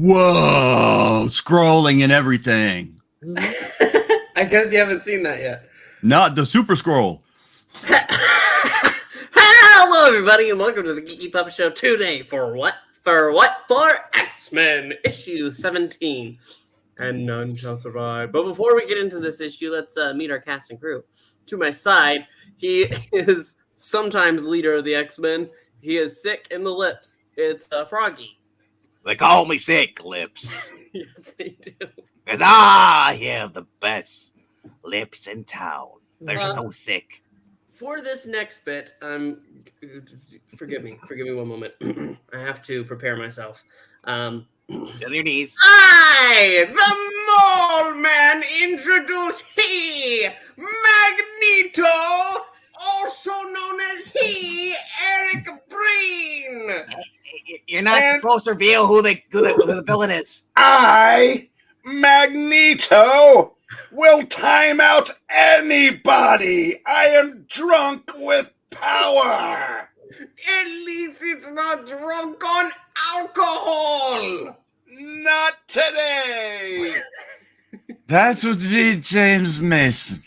Whoa, scrolling and everything. I guess you haven't seen that yet. Not the Super Scroll. Hello, everybody, and welcome to the Geeky Puppet Show today. For what? For X-Men issue 17. And none shall survive. But before we get into this issue, let's meet our cast and crew. To my side, he is sometimes leader of the X-Men. He is sick in the lips. It's Froggy. They call me Sick Lips. Yes, they do. Because I have the best lips in town. They're so sick. For this next bit, forgive me one moment. I have to prepare myself. On your knees. I, the Mole Man, introduce he, Magneto, also known as he, Eric Breen. You're not supposed to reveal who the villain is. I, Magneto, will time out anybody. I am drunk with power. At least it's not drunk on alcohol. Not today. That would be James Mason.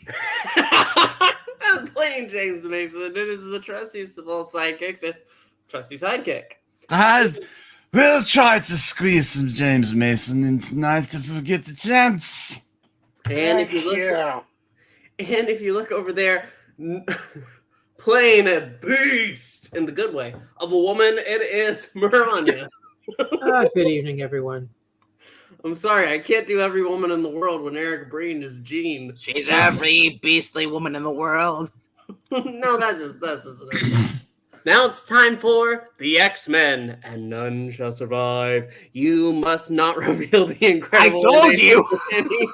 I'm playing James Mason. It is the trustiest of all sidekicks. It's trusty sidekick. We'll try to squeeze some James Mason in tonight to forget the chance. And if you look over there, playing a beast in the good way of a woman, it is Miranda. Good evening, everyone. I'm sorry, I can't do every woman in the world when Eric Breen is Jean. She's every beastly woman in the world. No, that's just Now it's time for the X-Men, and none shall survive. You must not reveal the incredible. I told you. Any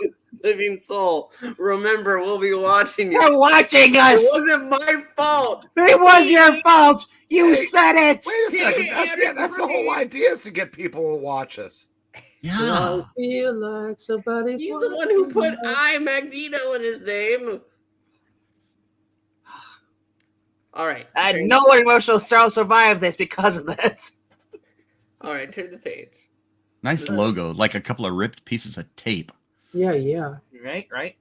living soul. Remember, we'll be watching you. You're watching us. It wasn't my fault. It was your fault. You said it. Wait a second. That's the whole idea, is to get people to watch us. Yeah. I feel like somebody. He's the one who put I, Magneto, in his name. All right. And no one will survive this because of this. All right, turn the page. Nice logo, like a couple of ripped pieces of tape. Yeah. Right.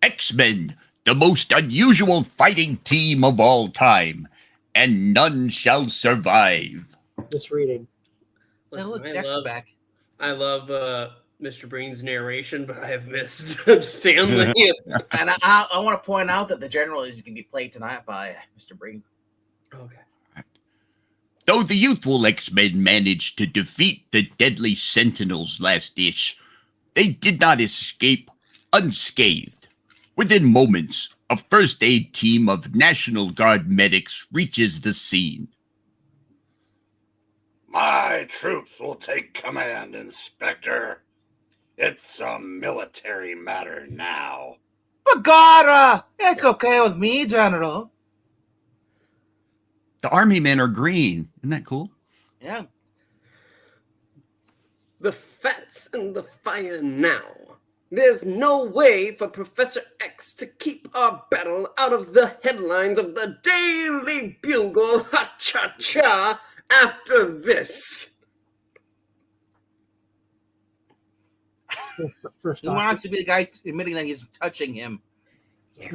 X-Men, the most unusual fighting team of all time, and none shall survive. Just reading. Listen, I love Mr. Breen's narration, but I have missed Stanley. And I want to point out that the general is going to be played tonight by Mr. Breen. Okay. Though the youthful X-Men managed to defeat the deadly Sentinels last issue, they did not escape unscathed. Within moments, a first aid team of National Guard medics reaches the scene. My troops will take command, Inspector. It's a military matter now. Bagara! It's okay with me, General. The army men are green. Isn't that cool? Yeah. The fats and the fire now. There's no way for Professor X to keep our battle out of the headlines of the Daily Bugle, ha-cha-cha, after this. First He wants to be the guy admitting that he's touching him.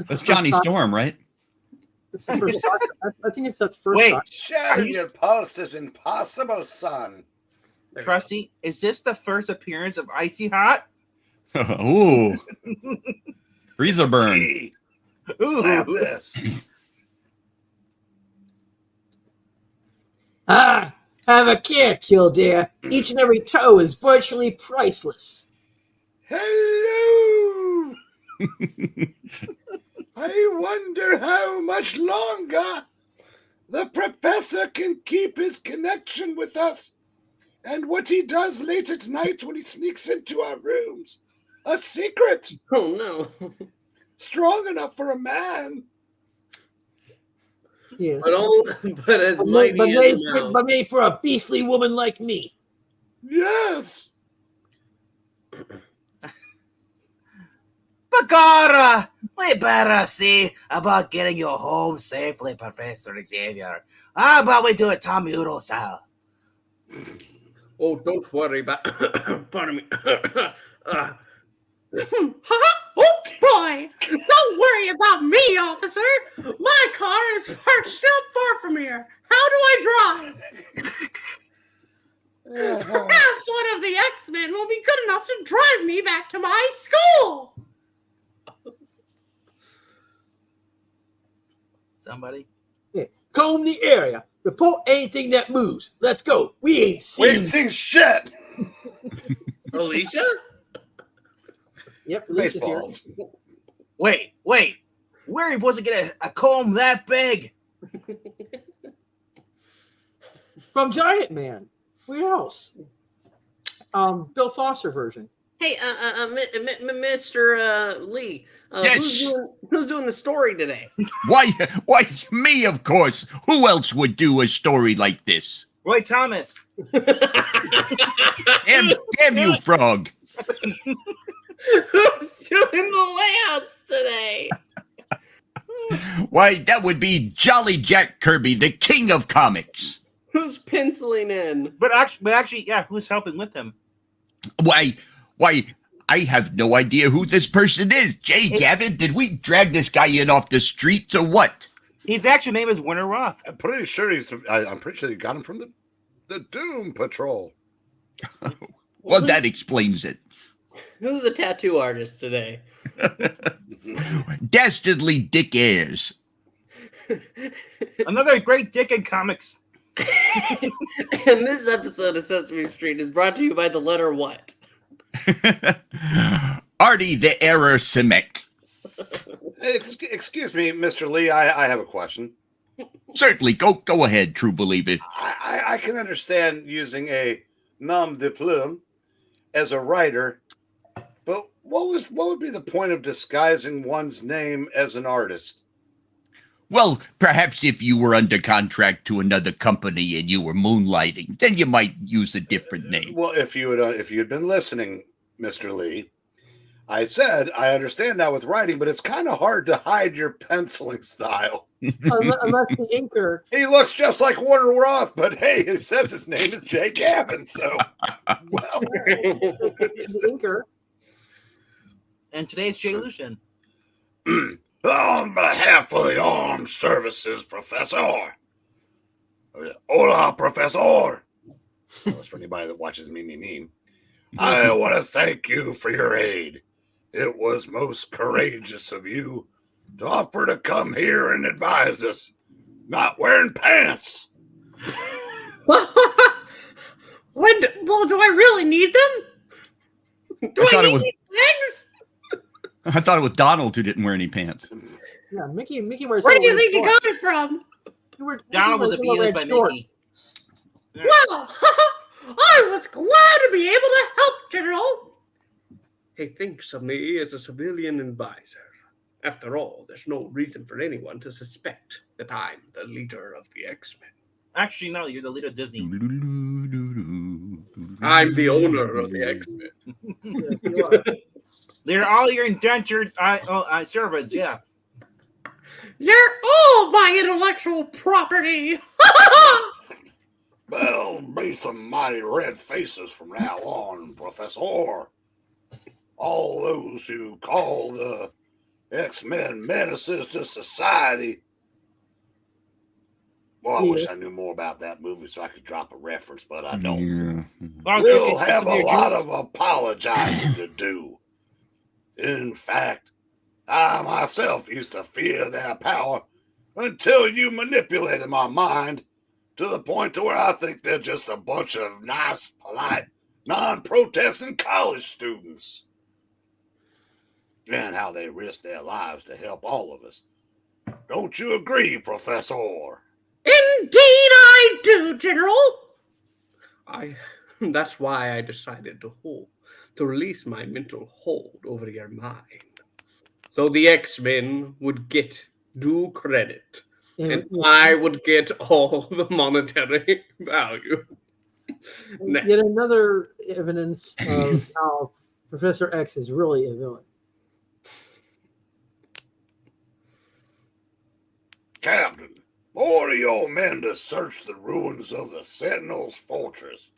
That's Johnny Storm, right? It's the first I think it's that first. Wait, Shatter your pulse is impossible, son. Trusty, is this the first appearance of Icy Hot? Ooh. Freezer burn. Hey, slap this. Have a care, Kildare. Each and every toe is virtually priceless. Hello. I wonder how much longer the professor can keep his connection with us and what he does late at night when he sneaks into our rooms. A secret. Oh, no. Strong enough for a man. Yes. But as mighty as a mouse. But made for a beastly woman like me. Yes. Bagara! We better see about getting you home safely, Professor Xavier. How about we do it Tom Udall style? Oh, don't worry about. Pardon me. Oh boy! Don't worry about me, officer. My car is parked not far from here. How do I drive? Perhaps one of the X-Men will be good enough to drive me back to my school. Somebody? Yeah. Comb the area. Report anything that moves. Let's go. We ain't seen shit. Alicia? Yep, Alicia's here. Baseballs. Wait. Where he wasn't get a comb that big? From Giant Man. Where else? Bill Foster version. Hey, Mr. Lee. Yes. Who's doing the story today? Why, me, of course. Who else would do a story like this? Roy Thomas. Damn you, Frog. Who's doing the layouts today? Why, that would be Jolly Jack Kirby, the king of comics. Who's penciling in? But actually, yeah, who's helping with him? Why, I have no idea who this person is. Gavin, did we drag this guy in off the streets or what? His actual name is Werner Roth. I'm pretty sure you got him from the Doom Patrol. Well, that explains it. Who's a tattoo artist today? Dastardly Dick Ayers. Another great dick in comics. And this episode of Sesame Street is brought to you by the letter what? Artie the Error Simic. Excuse me, Mr. Lee, I have a question. Certainly, go ahead, true believer. I can understand using a nom de plume as a writer, but what would be the point of disguising one's name as an artist? Well, perhaps if you were under contract to another company and you were moonlighting, then you might use a different name. Well, if you had been listening, Mr. Lee, I said I understand that with writing, but it's kind of hard to hide your penciling style. Unless the inker. He looks just like Werner Roth, but hey, it says his name is Jay Gavin, so well. The inker. And today it's Jay Lucien. On behalf of the armed services, Professor. Hola, Professor. That's for anybody that watches me. I want to thank you for your aid. It was most courageous of you to offer to come here and advise us, not wearing pants. Well, do I really need them? Do I need these legs? I thought it was Donald who didn't wear any pants. Yeah, Mickey wears. Where do you think you got it from? Donald was abused by Mickey. Well, I was glad to be able to help, General. He thinks of me as a civilian advisor. After all, there's no reason for anyone to suspect that I'm the leader of the X-Men. Actually, no, you're the leader of Disney. I'm the owner of the X-Men. They're all your indentured servants, yeah. You're all my intellectual property. There'll be some mighty red faces from now on, Professor. All those who call the X-Men menaces to society. Well, I wish I knew more about that movie so I could drop a reference, but I don't. Well, We'll have a lot of apologizing to do. In fact, I myself used to fear their power until you manipulated my mind to the point to where I think they're just a bunch of nice, polite, non-protesting college students. And how they risk their lives to help all of us. Don't you agree, Professor? Indeed I do, General. That's why I decided to release my mental hold over your mind. So the X-Men would get due credit. And I would get all the monetary value. Yet another evidence of how Professor X is really a villain. Captain, Order your men to search the ruins of the Sentinel's fortress.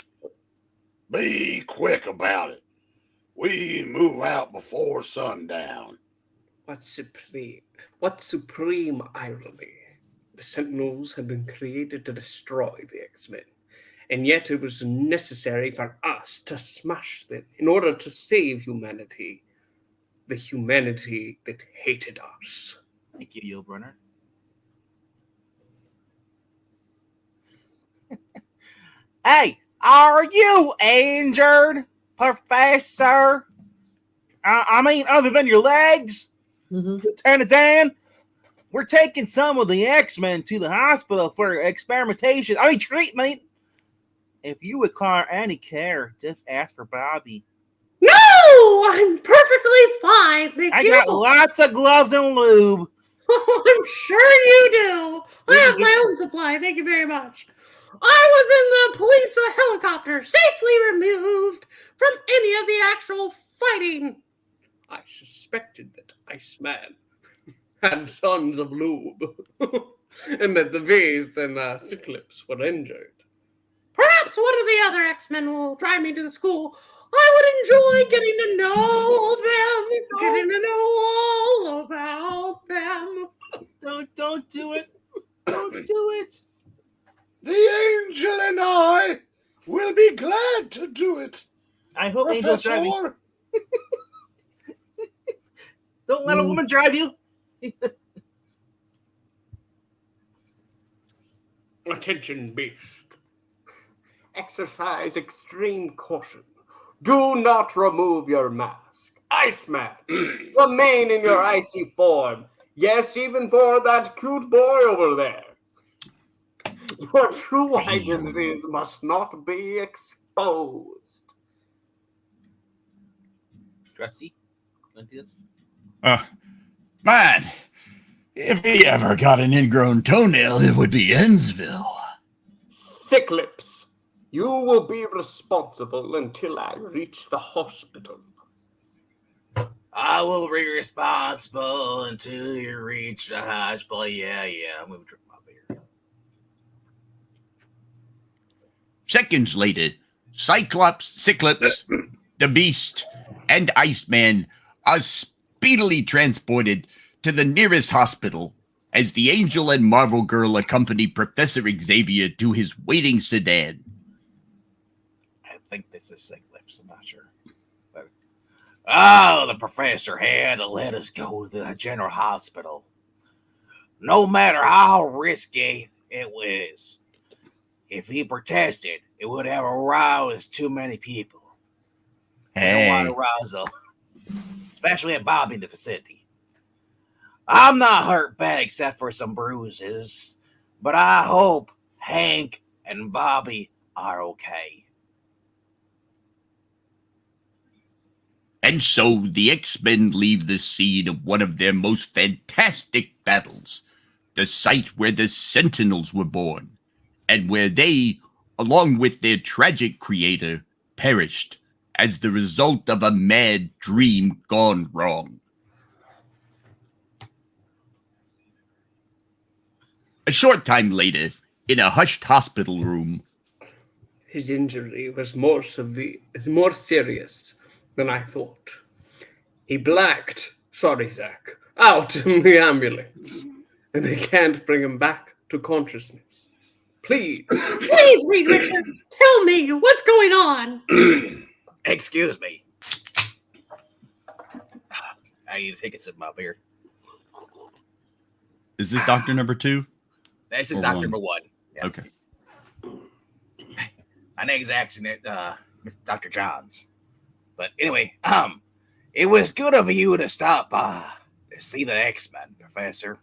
Be quick about it. We move out before sundown. What supreme irony. The Sentinels had been created to destroy the X-Men, and yet it was necessary for us to smash them in order to save humanity. The humanity that hated us. Thank you, Werner. Hey, are you injured, Professor? I mean, other than your legs? Lieutenant Dan? We're taking some of the X-Men to the hospital for experimentation. Treatment. If you require any care, just ask for Bobby. No! I'm perfectly fine, thank you. I got lots of gloves and lube. I'm sure you do. I have my own supply, thank you very much. I was in the police helicopter, safely removed from any of the actual fighting. I suspected that Iceman had tons of lube, and that the Beast and Cyclops were injured. Perhaps one of the other X-Men will drive me to the school. I would enjoy getting to know them, getting to know all about them. Don't do it. Don't do it. The Angel and I will be glad to do it. I hope Angel's driving. Professor. Don't let a woman drive you. Attention, Beast. Exercise extreme caution. Do not remove your mask. Iceman, remain in your icy form. Yes, even for that cute boy over there. Your true identities must not be exposed. Dressy, want to do this? Man, if he ever got an ingrown toenail, it would be Ensville. Cyclops, you will be responsible until I reach the hospital. I will be responsible until you reach the hospital. Yeah, I'm going to drink my beer. Seconds later, Cyclops, the Beast, and Iceman are speedily transported to the nearest hospital as the Angel and Marvel Girl accompany Professor Xavier to his waiting sedan. I think this is Cyclops, I'm not sure. But, the professor had to let us go to the general hospital. No matter how risky it was. If he protested, it would have aroused too many people. Hey. Don't want arousal. Especially at Bobby in the vicinity. I'm not hurt bad except for some bruises, but I hope Hank and Bobby are okay. And so the X-Men leave the scene of one of their most fantastic battles, the site where the Sentinels were born, and where they, along with their tragic creator, perished as the result of a mad dream gone wrong. A short time later, in a hushed hospital room, his injury was more serious than I thought. He blacked, Zach, out in the ambulance, and they can't bring him back to consciousness. Please, Reed Richards, tell me what's going on. Excuse me. I need to take a sip of my beer. Is this doctor number 2? This is doctor number 1. Yeah. Okay. My name's actually Dr. Johns. But anyway, it was good of you to stop to see the X-Men, Professor.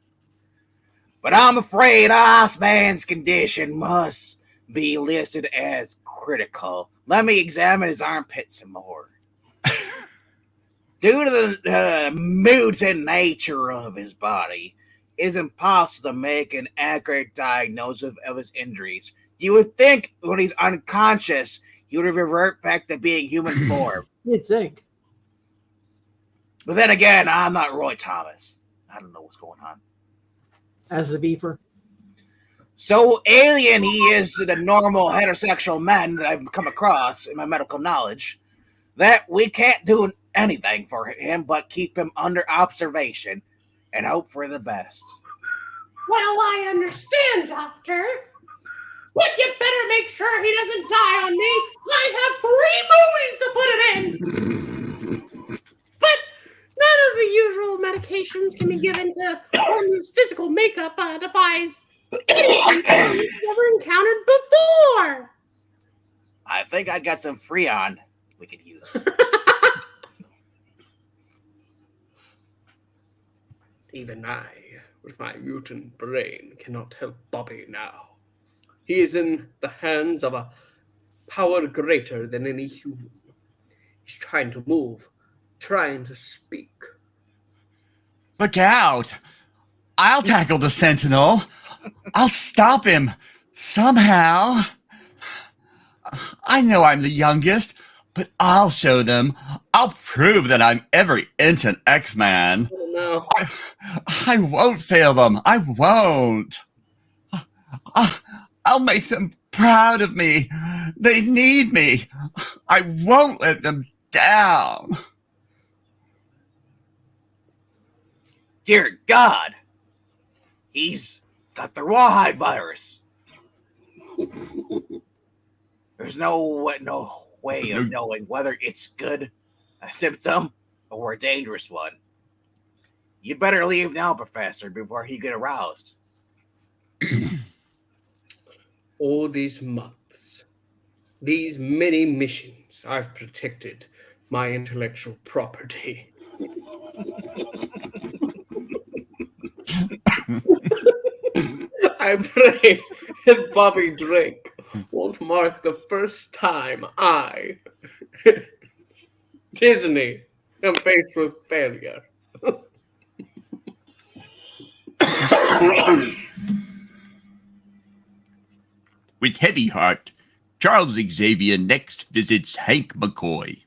But I'm afraid Iceman's condition must be listed as critical. Let me examine his armpits some more. Due to the mutant nature of his body, it is impossible to make an accurate diagnosis of his injuries. You would think when he's unconscious, he would revert back to being human form. You'd think. But then again, I'm not Roy Thomas. I don't know what's going on. As the beaver? so alien he is to the normal heterosexual men that I've come across in my medical knowledge that we can't do anything for him but keep him under observation and hope for the best. Well, I understand, Doctor. But you better make sure he doesn't die on me. I have 3 movies to put him in. But none of the usual medications can be given to one whose physical makeup defies anything he's never encountered before. I think I got some Freon we could use. Even I, with my mutant brain, cannot help Bobby now. He is in the hands of a power greater than any human. He's trying to move, trying to speak. Look out! I'll tackle the Sentinel. I'll stop him somehow. I know I'm the youngest, but I'll show them. I'll prove that I'm every inch an X-Man. Oh, no. I won't fail them. I won't. I'll make them proud of me. They need me. I won't let them down. Dear God, he's got the rawhide virus. There's no way of knowing whether it's good a symptom or a dangerous one. You better leave now, Professor, before he get aroused. All these months, these many missions, I've protected my intellectual property. I pray that Bobby Drake won't mark the first time I, Disney, am faced with failure. With heavy heart, Charles Xavier next visits Hank McCoy.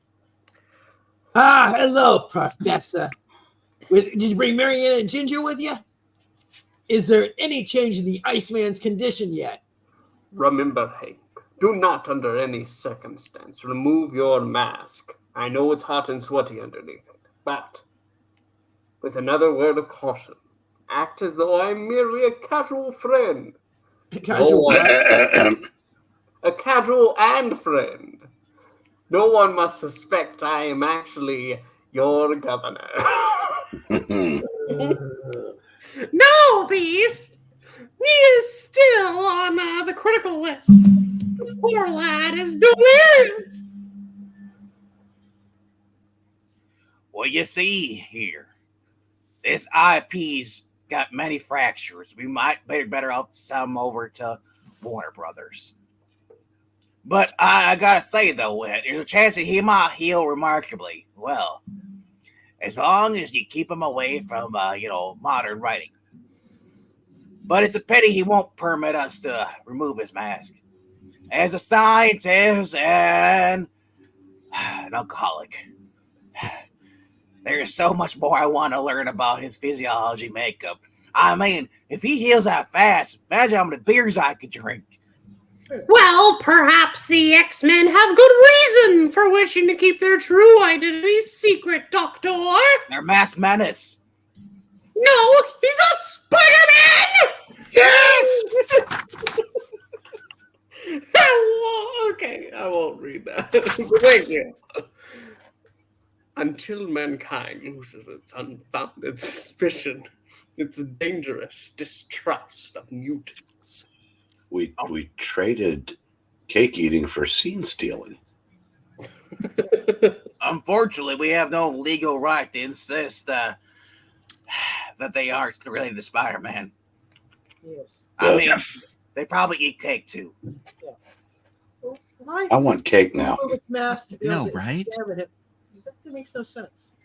Ah, hello, Professor. Did you bring Marianne and Ginger with you? Is there any change in the Iceman's condition yet? Remember, Hank, do not under any circumstance remove your mask. I know it's hot and sweaty underneath it, but with another word of caution, act as though I'm merely a casual friend. Casual A casual and friend. No one must suspect I am actually your governor. No, Beast! He is still on the critical list. The poor lad is delirious. Well, you see here, this IP's got many fractures. We might be better off to send him over to Warner Brothers. But I gotta say, though, there's a chance that he might heal remarkably well, as long as you keep him away from, modern writing. But it's a pity he won't permit us to remove his mask. As a scientist and an alcoholic, there's so much more I want to learn about his physiology makeup. I mean, if he heals that fast, imagine how many beers I could drink. Well, perhaps the X-Men have good reason for wishing to keep their true identity secret, Doctor. They're mass menace. No, he's not Spider-Man! Yes! Okay, I won't read that. Thank you. Until mankind loses its unfounded suspicion, its dangerous distrust of mutants. We traded cake eating for scene stealing. Unfortunately, we have no legal right to insist that they aren't related to Spider-Man. Yes. I mean, they probably eat cake too. Well, why I want cake now. remove its mask to be able No, to right? examine it? That makes no sense.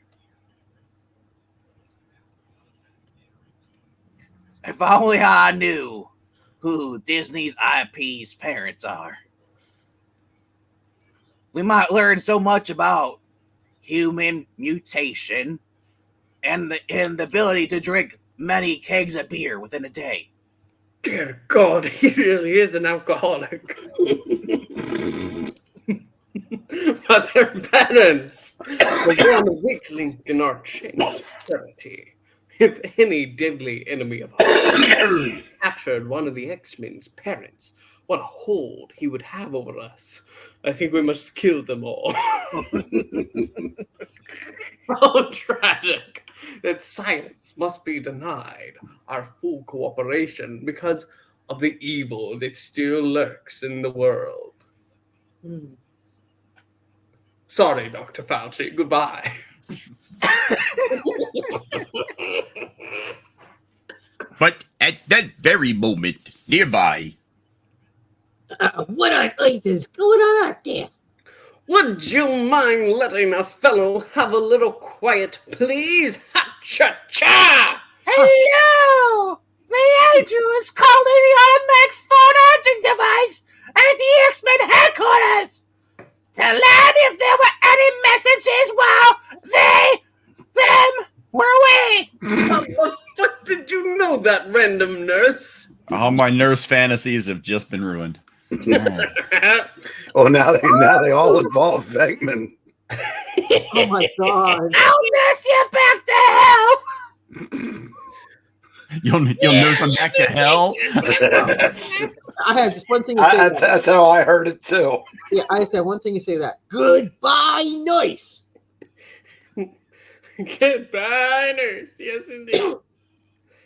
If only I knew who Disney's IP's parents are. We might learn so much about human mutation and the ability to drink many kegs of beer within a day. Dear God, he really is an alcoholic. But their parents were one weak link in our chain of security. If any deadly enemy of ours captured one of the X-Men's parents, what a hold he would have over us. I think we must kill them all. How tragic that science must be denied our full cooperation because of the evil that still lurks in the world. Sorry, Dr. Fauci. Goodbye. But at that very moment, nearby, What on earth is going on out there? Would you mind letting a fellow have a little quiet, please? Ha-cha-cha! Hello! The Angel is calling the automatic phone answering device at the X-Men headquarters to learn if there were any messages while them were away. What did you know that, random nurse? all my nurse fantasies have just been ruined. Oh, now they all involve Venkman. Oh my god. I'll nurse you back to health. You'll nurse them back to hell? I have just one thing to say. That's how I heard it too. Yeah, I just have one thing to say that. Goodbye, nice. Goodbye, nurse. Yes, indeed.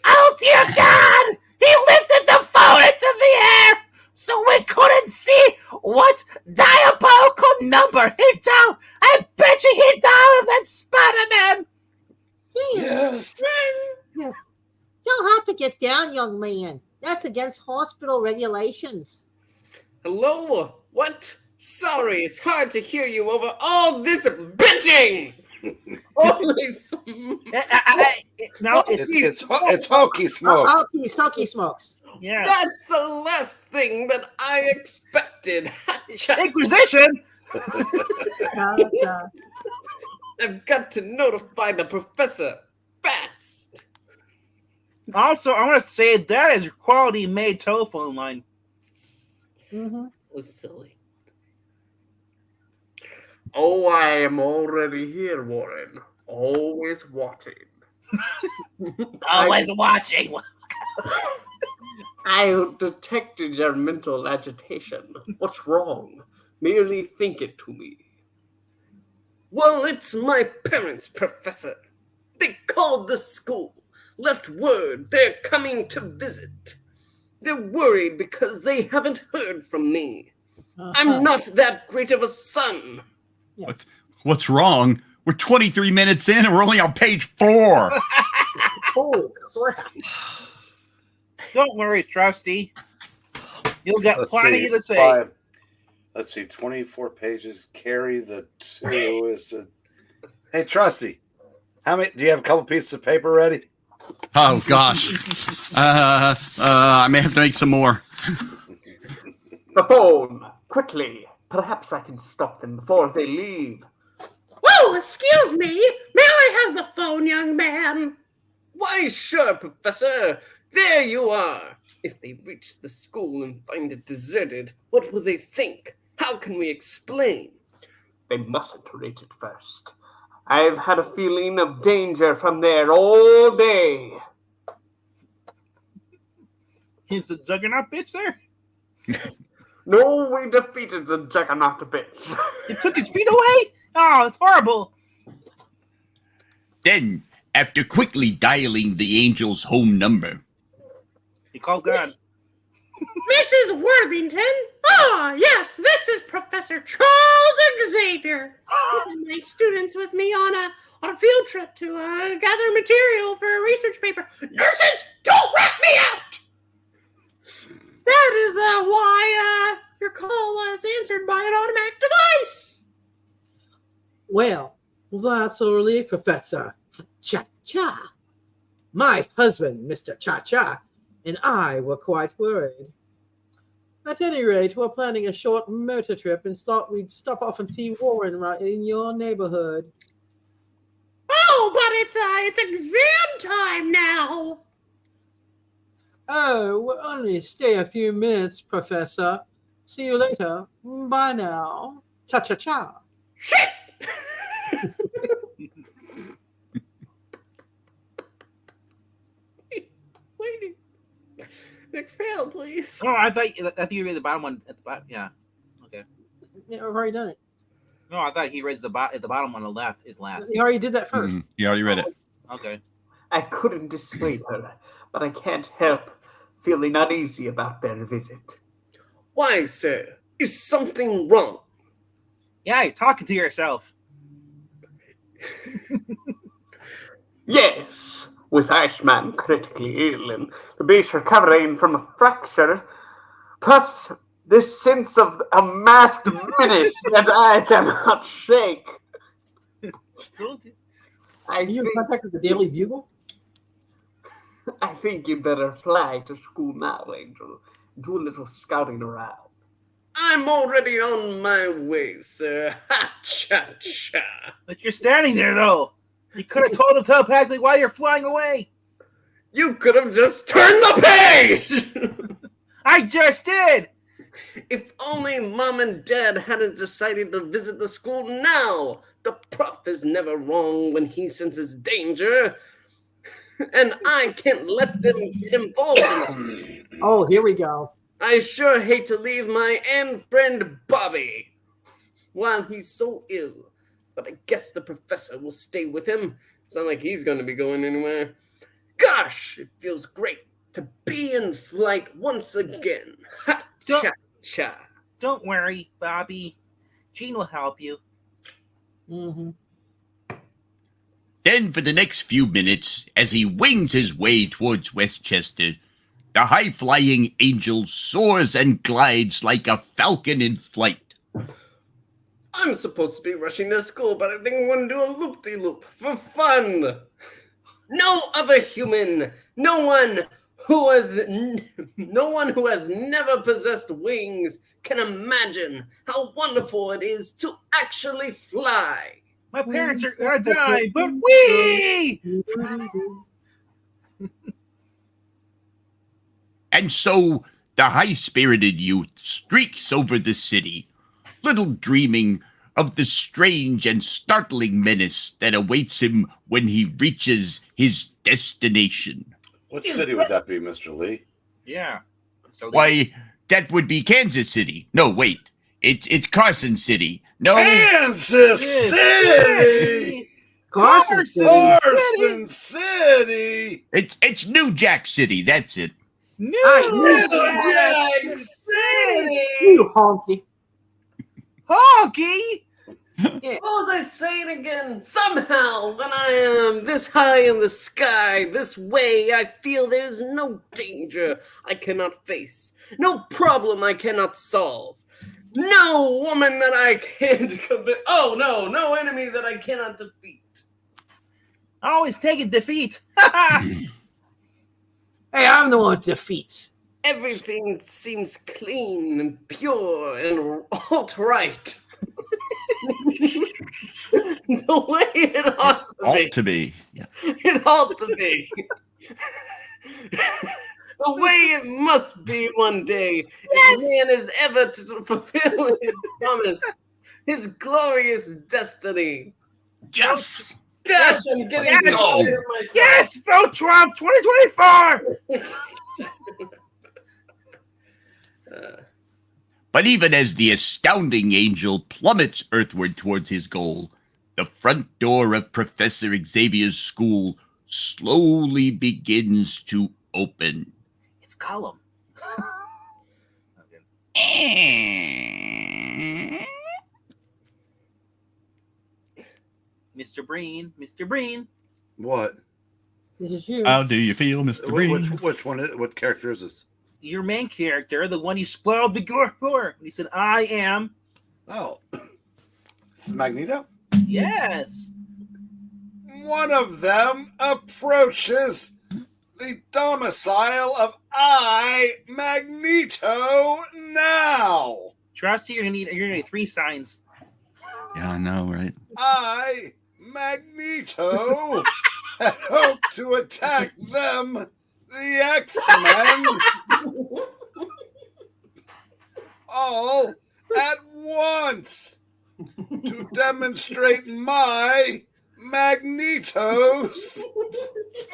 Oh dear God! He lifted the phone into the air so we couldn't see what diabolical number he dialed. I bet you he dialed that Spider-Man. Yes. You'll have to get down, young man. That's against hospital regulations. Hello? What? Sorry, it's hard to hear you over all this bitching. Holy No, It's hokey smoke. Hokey smokes. yeah. That's the last thing that I expected. Inquisition. I've got to notify the professor fast. Also, I want to say that is your quality made telephone line. Mm-hmm. So silly. Oh, I am already here, Warren. Always watching. Always watching. I detected your mental agitation. What's wrong? Merely think it to me. Well, it's my parents, Professor. They called the school, left word they're coming to visit. They're worried because they haven't heard from me. I'm not that great of a son. What's wrong? We're 23 minutes in and we're only on page 4. Holy crap. Don't worry, Trusty. You'll get plenty to say. 5. Let's see, 24 pages. Carry the 2 is a... Hey, Trusty, how many? Do you have a couple pieces of paper ready? Oh, gosh. I may have to make some more. The phone, quickly. Perhaps I can stop them before they leave. Whoa, excuse me. May I have the phone, young man? Why, sure, Professor. There you are. If they reach the school and find it deserted, what will they think? How can we explain? They mustn't reach it first. I've had a feeling of danger from there all day. Is the Juggernaut bitch there? No, we defeated the Juggernaut bitch. It took his feet away? Oh, it's horrible. Then, after quickly dialing the angel's home number, He called God. Mrs. Worthington? Ah, yes, this is Professor Charles Xavier. My students with me on a field trip to gather material for a research paper. Nurses, don't rat me out! That is why your call was answered by an automatic device. Well, that's a relief, Professor. Cha-cha. My husband, Mr. Cha-cha, and I were quite worried. At any rate, we're planning a short motor trip and thought we'd stop off and see Warren right in your neighborhood. Oh, but it's exam time now. Oh, we'll only stay a few minutes, Professor. See you later. Bye now. Cha-cha-cha. Shit! Waiting. Next panel, please. Oh, I thought you read the bottom one at the bottom. Yeah. Okay. Yeah, I've already done it. No, I thought he reads at the bottom on the left is last. You already did that first. He already read it. Okay. I couldn't dissuade her, but I can't help feeling uneasy about their visit. Why, sir? Is something wrong? Yeah, you're talking to yourself. Yes, with Iceman critically ill and the beast recovering from a fracture, plus this sense of a masked menace that I cannot shake. Are you in contact with the Daily Bugle? I think you better fly to school now, Angel. Do a little scouting around. I'm already on my way, sir. Ha-cha-cha. But you're standing there, though. You could have told him telepathically why you're flying away. You could have just turned the page! I just did. If only Mom and Dad hadn't decided to visit the school now. The prof is never wrong when he senses danger. And I can't let them get involved in it. Oh, here we go. I sure hate to leave my friend Bobby while he's so ill. But I guess the professor will stay with him. It's not like he's going to be going anywhere. Gosh, it feels great to be in flight once again. Ha-cha-cha. Don't worry, Bobby. Jean will help you. Mm-hmm. Then, for the next few minutes, as he wings his way towards Westchester, the high-flying angel soars and glides like a falcon in flight. I'm supposed to be rushing to school, but I think I'm going to do a loop-de-loop for fun. No other human, no one who has never possessed wings can imagine how wonderful it is to actually fly. My parents are going to die, but we! And so the high-spirited youth streaks over the city, little dreaming of the strange and startling menace that awaits him when he reaches his destination. What city would that be, Mr. Lee? Yeah. So Why, that would be Kansas City. No, wait. It's Carson City. No. Kansas City! Carson City. Carson City! It's New Jack City. That's it. New Jack City! You honky. Honky! What was I saying again? Somehow, when I am this high in the sky, this way, I feel there's no danger I cannot face, no problem I cannot solve, no woman that I can't commit. Oh, no enemy that I cannot defeat. Always taking defeat. Hey, I'm the one with defeats. Everything seems clean and pure and alt-right. The way it ought to be. Ought to be. Yeah. It ought to be. The way it must be one day. Yes! If man is ever to fulfill his promise, his glorious destiny. Yes. Gosh, I'm getting excited myself. Yes, vote Trump 2024. But even as the astounding angel plummets earthward towards his goal, the front door of Professor Xavier's school slowly begins to open. It's Gollum. Mr. Breen. What? This is you. How do you feel, Mr. Breen? Which one? What character is this? Your main character, the one you spoiled before. He said, I am. Oh. This is Magneto? Yes. One of them approaches the domicile of Magneto now. Trust you, you're gonna need 3 signs. Yeah, I know, right? Magneto, had hoped to attack them the X-Men all at once to demonstrate my Magneto's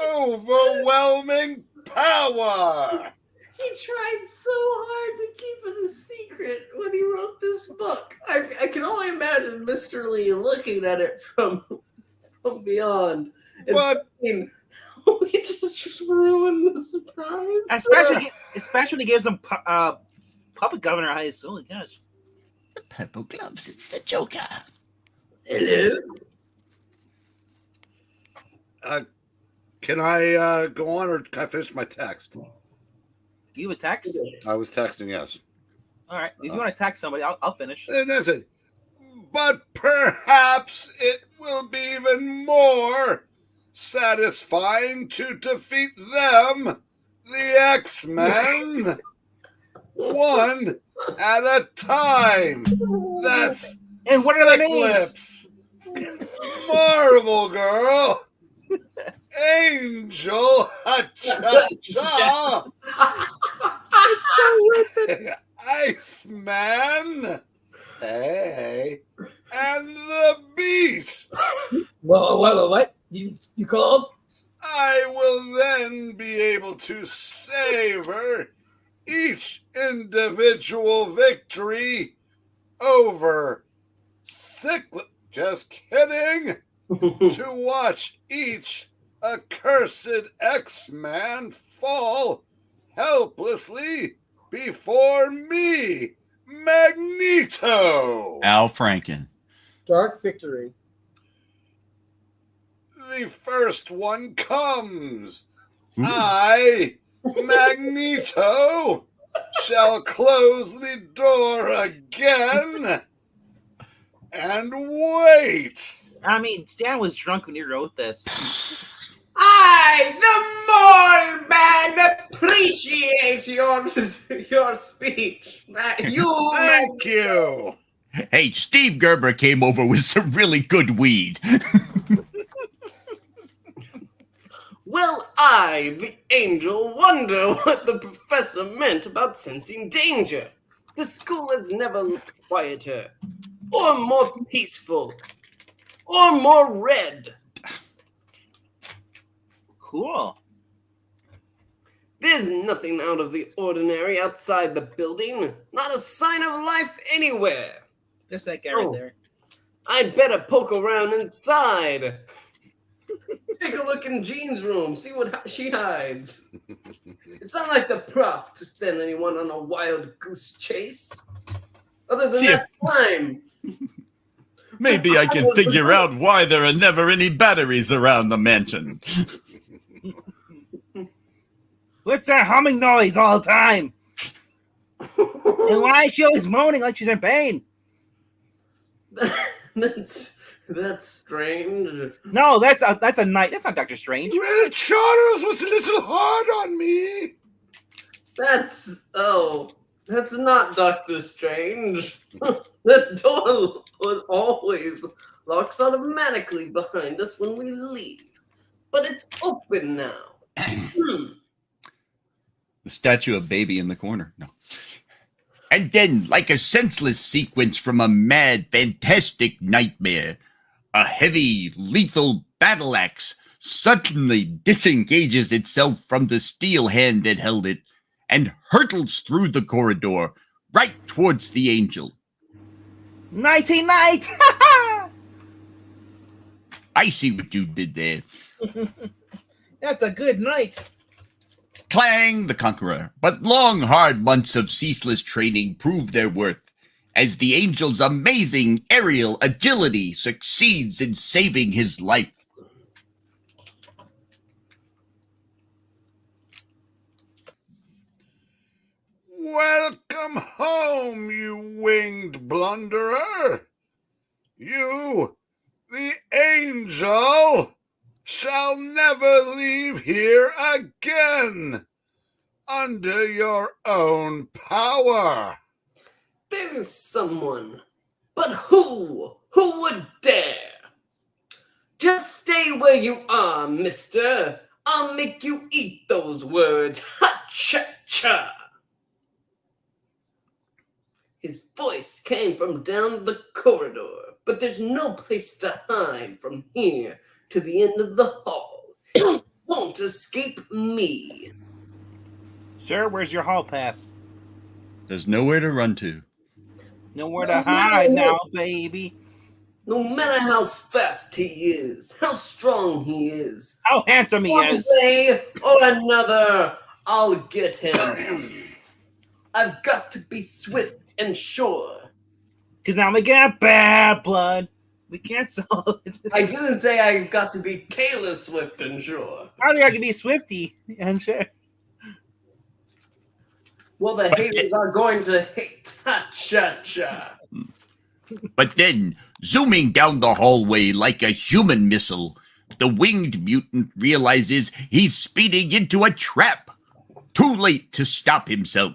overwhelming power. He tried so hard to keep it a secret when he wrote this book. I can only imagine Mr. Lee looking at it from beyond and But- saying, we just ruined the surprise. Especially gives him puppet governor eyes. Oh my gosh. The purple gloves, it's the Joker. Hello? Can I go on, or can I finish my text? You have a text? I was texting, yes. All right. If you want to text somebody, I'll finish. And that's it. But perhaps it will be even more satisfying to defeat them, the X-Men, one at a time. That's And what are their Thick names? Lips, Marvel Girl, Angel, Ha-cha-cha, Iceman, hey, and the Beast. What? You called? I will then be able to savor each individual victory over just kidding. To watch each accursed X-Man fall helplessly before me, Magneto. Al Franken. Dark Victory. The first one comes. I, Magneto, shall close the door again and wait. I mean, Stan was drunk when he wrote this. I, the mole man, appreciate your speech. Thank you. Hey, Steve Gerber came over with some really good weed. Well, I, the angel, wonder what the professor meant about sensing danger. The school has never looked quieter, or more peaceful, or more red. Cool. There's nothing out of the ordinary outside the building. Not a sign of life anywhere. Just that guy right Oh. there. I'd better poke around inside. Take a look in Jean's room, see what she hides. It's not like the prof to send anyone on a wild goose chase. Other than See that time. Maybe I can figure out why there are never any batteries around the mansion. What's that humming noise all the time? And why is she always moaning like she's in pain? That's strange. No, that's a night. That's not Doctor Strange. Well, Charles was a little hard on me. That's not Doctor Strange. That door was always locks automatically behind us when we leave. But it's open now. The statue of baby in the corner. No. And then, like a senseless sequence from a mad, fantastic nightmare, a heavy, lethal battle axe suddenly disengages itself from the steel hand that held it and hurtles through the corridor right towards the angel. Nighty night! I see what you did there. That's a good night. Clang, the conqueror. But long, hard months of ceaseless training prove their worth as the angel's amazing aerial agility succeeds in saving his life. Welcome home, you winged blunderer. You, the angel, shall never leave here again under your own power. There is someone, but who? Who would dare? Just stay where you are, mister. I'll make you eat those words. Ha-cha-cha! His voice came from down the corridor, but there's no place to hide from here to the end of the hall. You won't escape me. Sir, where's your hall pass? There's nowhere to run to. Nowhere to hide now, baby. No matter how fast he is, how strong he is, How handsome he one is. way or another, I'll get him. I've got to be swift and sure. Because now we got bad blood. We can't solve it. I didn't say I've got to be Taylor Swift and sure. How do you have to be Swifty and sure? Well, the haters are going to hate. Ha-cha-cha. But then, zooming down the hallway like a human missile, the winged mutant realizes he's speeding into a trap. Too late to stop himself.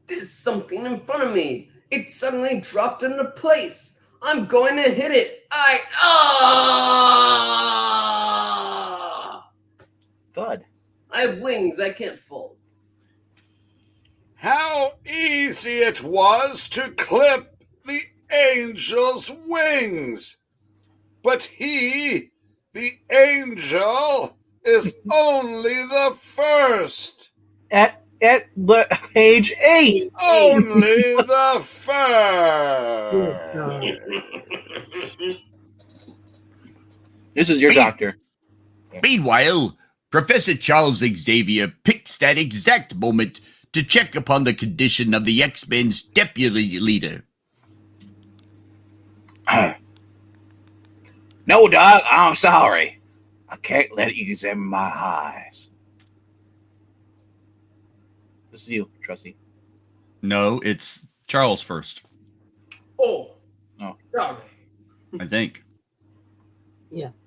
There's something in front of me. It suddenly dropped into place. I'm going to hit it. Thud. I have wings I can't fold. How easy it was to clip the angel's wings. But he, the angel, is only the first. At page 8. Only the first. This is your doctor. Meanwhile, Professor Charles Xavier picks that exact moment to check upon the condition of the X-Men's deputy leader. No, Doc, I'm sorry. I can't let you examine my eyes. This is you, Trusty. No, it's Charles first, Oh. Oh. I think.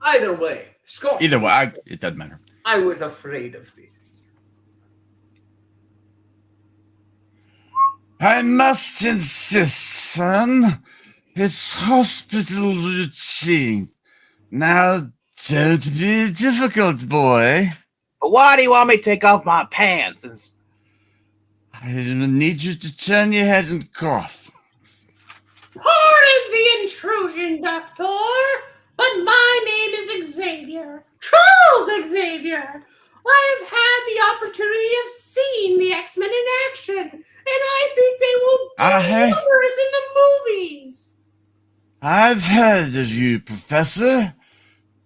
Either way, score. Either way, it doesn't matter. I was afraid of this. I must insist, son. It's hospital routine. Now, don't be difficult, boy. But why do you want me to take off my pants? I need you to turn your head and cough. Pardon the intrusion, Doctor, but my name is Xavier. Charles Xavier. I have had the opportunity of seeing the X-Men in action, and I think they will do numbers in the movies. I've heard of you, Professor.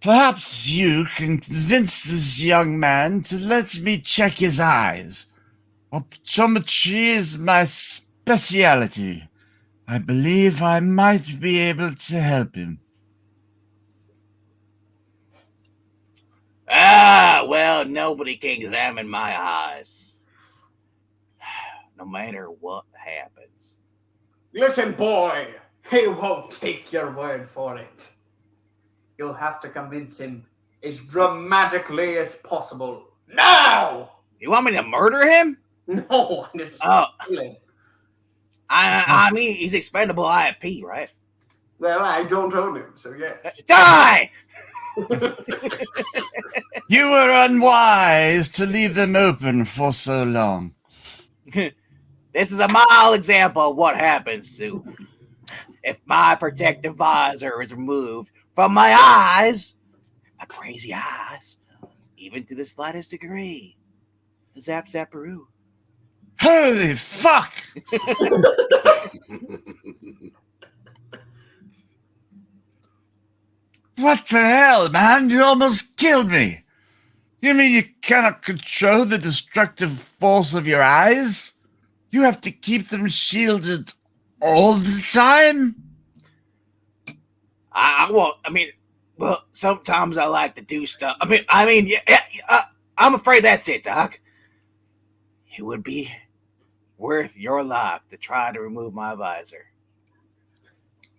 Perhaps you can convince this young man to let me check his eyes. Optometry is my specialty. I believe I might be able to help him. Well, nobody can examine my eyes. No matter what happens. Listen, boy, he won't take your word for it. You'll have to convince him as dramatically as possible. Now! You want me to murder him? No, I'm just kidding. I mean, he's expendable IP, right? Well, I don't own him, so yes. Die! You were unwise to leave them open for so long. This is a mild example of what happens to if my protective visor is removed from my eyes, my crazy eyes, even to the slightest degree. Zap zapperoo. Holy fuck! What the hell, man? You almost killed me. You mean you cannot control the destructive force of your eyes? You have to keep them shielded all the time? Well, sometimes I like to do stuff. I'm afraid that's it, Doc. It would be worth your life to try to remove my visor.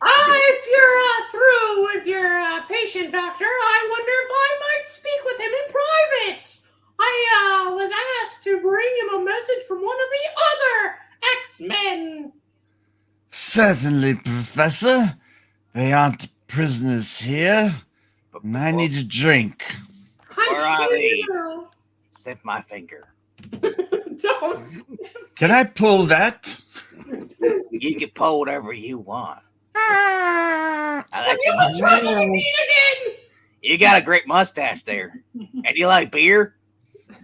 If you're through with your patient, Doctor, I wonder if I might speak with him in private. I was asked to bring him a message from one of the other X-Men. Certainly, Professor. They aren't prisoners here. And I need a drink. I'm leave. Sniff my finger. Don't. Can I pull that? You can pull whatever you want. Are I like you your in trouble mustache. with me again? You got a great mustache there. And you like beer?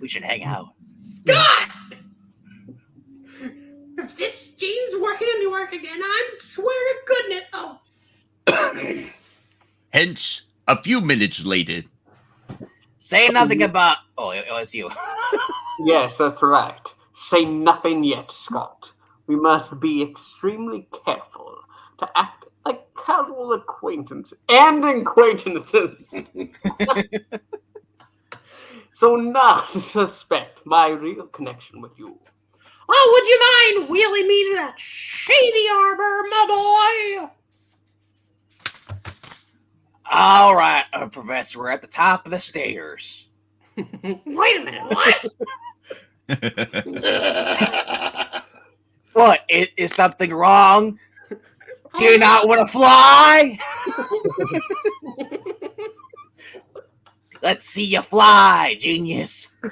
We should hang out. Scott! If this jeans were handiwork again, I swear to goodness. Oh, Hence, a few minutes later, Say nothing about. Oh, it's you. Yes, that's right. Say nothing yet, Scott. We must be extremely careful to act like casual acquaintances. So not to suspect my real connection with you. oh, would you mind wheeling me to that shady arbor, my boy? All right, Professor, we're at the top of the stairs. Wait a minute, what? What? Is something wrong? Do you not want to fly? Let's see you fly, genius. I'm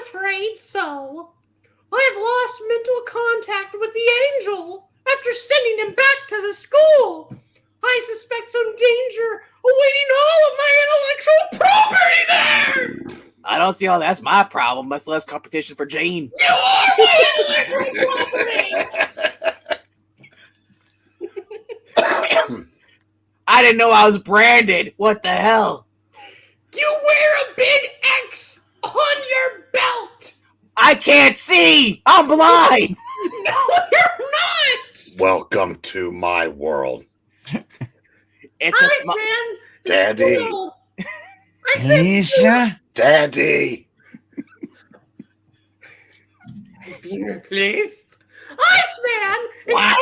afraid so. I've lost mental contact with the angel after sending him back to the school. I suspect some danger awaiting all of my intellectual property there. I don't see how that's my problem. That's less competition for Jane. You are my intellectual property. I didn't know I was branded. What the hell? You wear a big X on your belt. I can't see. I'm blind. No, you're not. Welcome to my world. It's a Ice small. Man. Daddy. School. I can't Alicia? Daddy. be replaced. Iceman! What?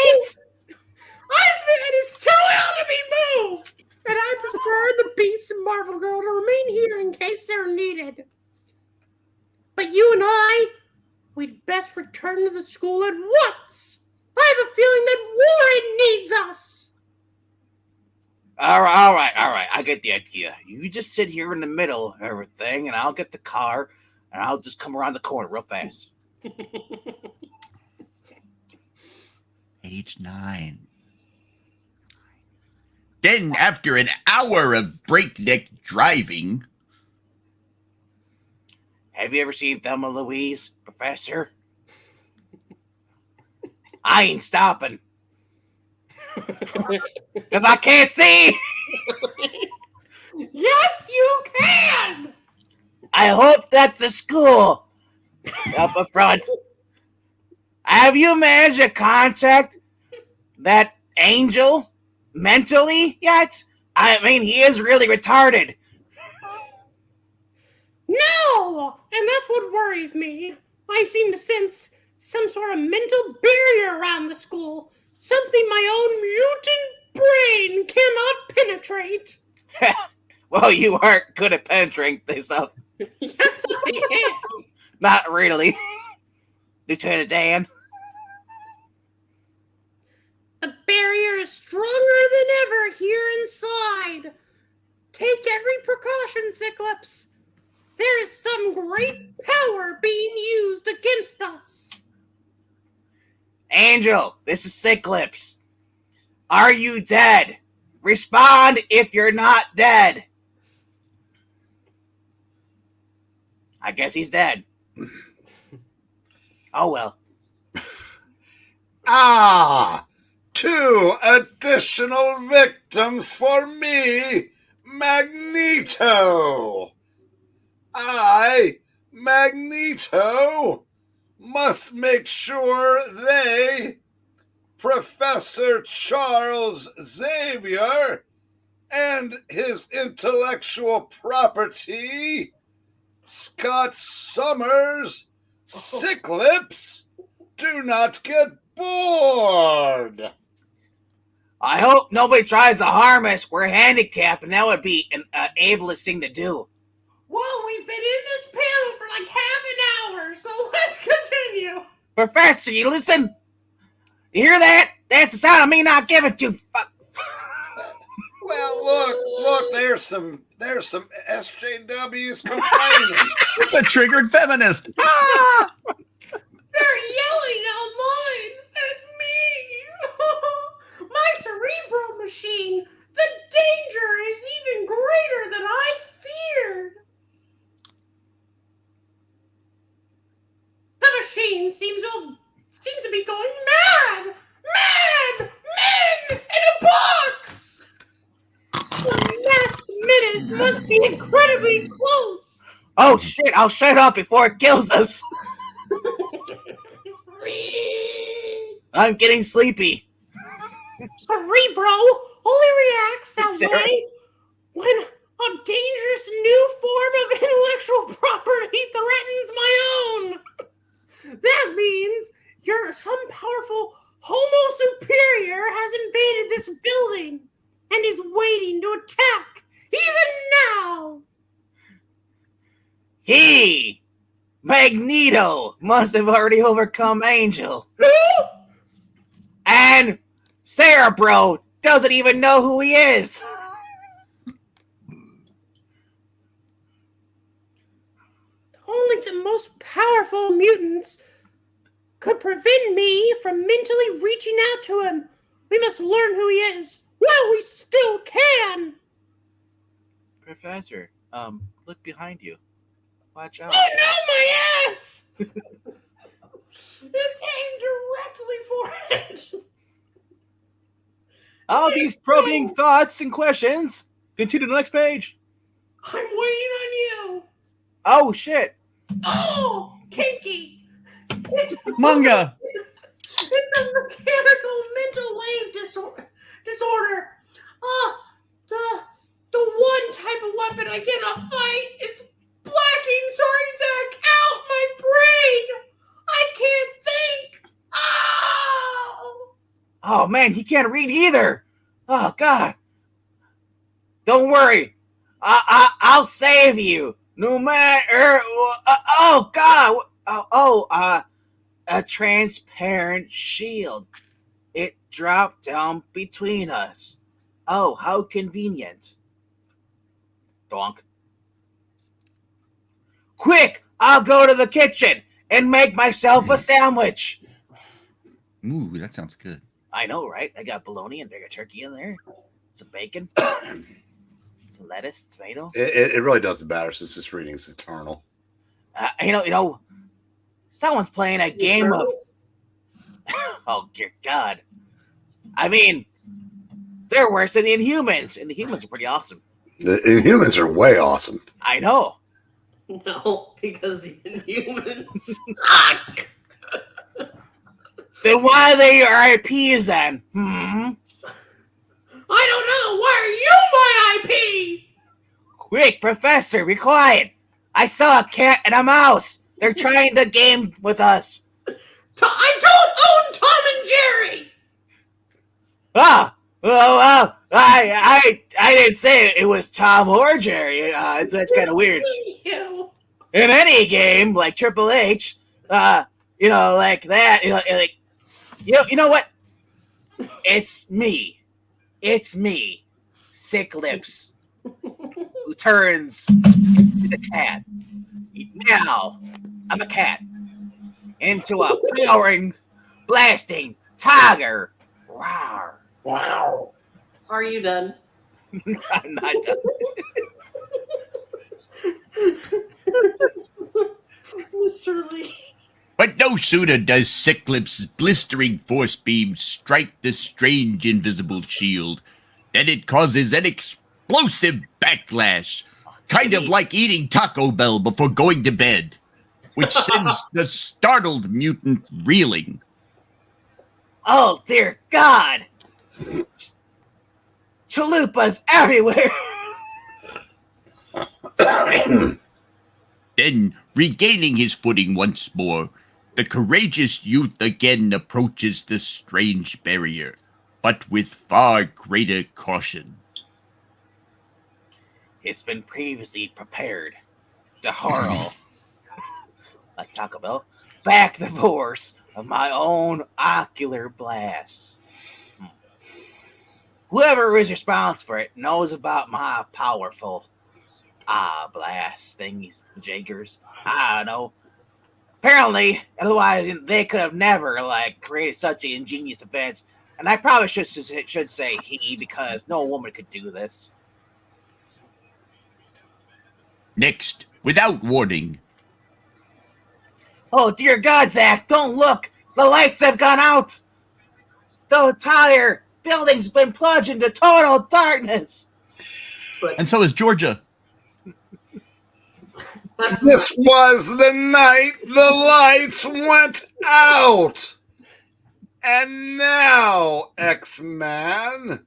Iceman is too ill to be moved! And I prefer the Beast and Marvel Girl to remain here in case they're needed. But you and we'd best return to the school at once. I have a feeling that Warren needs us. All right. I get the idea. You just sit here in the middle of everything, and I'll get the car, and I'll just come around the corner real fast. Page 9. Then, after an hour of breakneck driving, Have you ever seen Thelma Louise, Professor? I ain't stopping. Because I can't see. Yes, you can! I hope that's the school up in front. Have you managed to contact that angel mentally yet? I mean, he is really retarded. No! And that's what worries me. I seem to sense some sort of mental barrier around the school. Something my own mutant brain cannot penetrate. Well, you aren't good at penetrating this stuff. Yes, I am. Not really. Lieutenant Dan. The barrier is stronger than ever here inside. Take every precaution, Cyclops. There is some great power being used against us. Angel, this is Cyclops. Are you dead? Respond if you're not dead. I guess he's dead. Oh well. Ah, 2 additional victims for me, Magneto. I, Magneto, must make sure they, Professor Charles Xavier, and his intellectual property, Scott Summers, Cyclops, do not get bored. I hope nobody tries to harm us. We're handicapped, and that would be an ableist thing to do. Well, we've been in this panel for like half an hour, so let's continue. Professor, you listen? You hear that? That's the sound of me not giving two fucks. Well, Look, there's some SJWs complaining. It's a triggered feminist. They're yelling out mine at me. My cerebro machine. The danger is even greater than I feared. The machine seems to be going mad. Mad men in a box. The masked menace must be incredibly close. Oh shit! I'll shut up before it kills us. I'm getting sleepy. Cerebro only reacts that way when a dangerous new form of intellectual property threatens my own. That means some powerful Homo superior has invaded this building and is waiting to attack even now. He, Magneto, must have already overcome Angel. And Cerebro doesn't even know who he is. Only the most powerful mutants could prevent me from mentally reaching out to him. We must learn who he is while we still can. Professor, look behind you. Watch out. Oh no, my ass! It's aimed directly for it. All these probing thoughts and questions. Continue to the next page. I'm waiting on you. Oh shit. Oh, Geeky. It's Manga. It's a mechanical mental wave disorder. The one type of weapon I cannot fight is blacking Sorizak out my brain. I can't think. Oh. Oh man, he can't read either. Oh god. Don't worry. I'll save you. No matter. Oh god. A transparent shield. It dropped down between us. Oh, how convenient. Donk. Quick! I'll go to the kitchen and make myself a sandwich. Ooh, that sounds good. I know, right? I got bologna and bigger turkey in there. Some bacon. Some lettuce, tomato. It really doesn't matter since this reading is eternal. You know, someone's playing a game of... Oh, dear God. I mean, they're worse than the Inhumans, and the humans are pretty awesome. The Inhumans are way awesome. I know. No, because the Inhumans suck. Then why are they your IPs then? I don't know. Why are you my IP? Quick, Professor, be quiet. I saw a cat and a mouse. They're trying the game with us. I don't own Tom and Jerry. I didn't say it was Tom or Jerry. That's kind of weird. You. In any game like Triple H, like that, you know what? It's me, Sick Lips, who turns into the cat. Now I'm a cat into a powering, blasting tiger. Rawr. Wow. Are you done? I'm not done. Mr. Lee. But no sooner does Cyclops' blistering force beam strike the strange invisible shield than it causes an explosive backlash, kind of like eating Taco Bell before going to bed, which sends the startled mutant reeling. Oh, dear God! Chalupas everywhere! Then, regaining his footing once more, the courageous youth again approaches the strange barrier, but with far greater caution. It's been previously prepared to hurl, like Taco Bell, back the force of my own ocular blast. whoever is responsible for it knows about my powerful blast thingies, jaggers. I don't know. Apparently, otherwise they could have never created such an ingenious defense. And I probably should say he, because no woman could do this. Next, without warning, Oh dear God, Zach! Don't look! The lights have gone out. The entire building's been plunged into total darkness. and so is Georgia. This was the night the lights went out. And now, X-Man,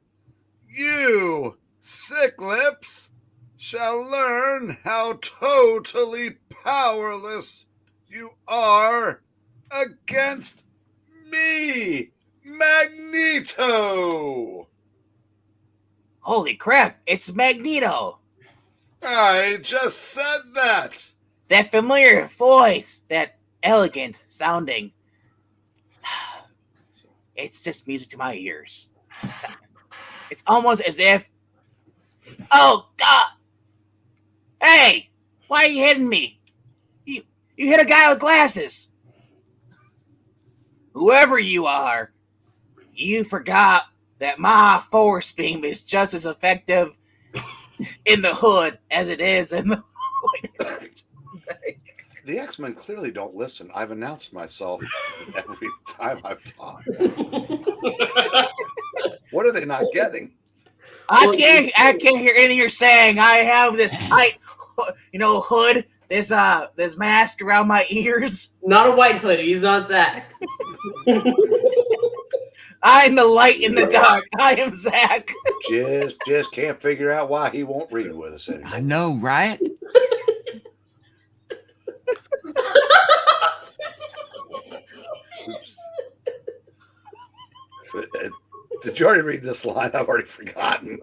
you, Sick-Lips, shall learn how totally powerless you are against me, Magneto. Holy crap, it's Magneto. I just said that. That familiar voice, that elegant sounding. It's just music to my ears. It's almost as if... Oh, God! Hey! Why are you hitting me? You hit a guy with glasses. Whoever you are, you forgot that my force beam is just as effective in the hood as it is in the... The X-Men clearly don't listen. I've announced myself every time I've talked. What are they not getting? I can't hear anything you're saying. I have this tight, hood, this mask around my ears. Not a white hoodie. He's not Zach. I'm the light in the dark. I am Zach. Just can't figure out why he won't read with us anymore. I know, right? Did you already read this line? I've already forgotten.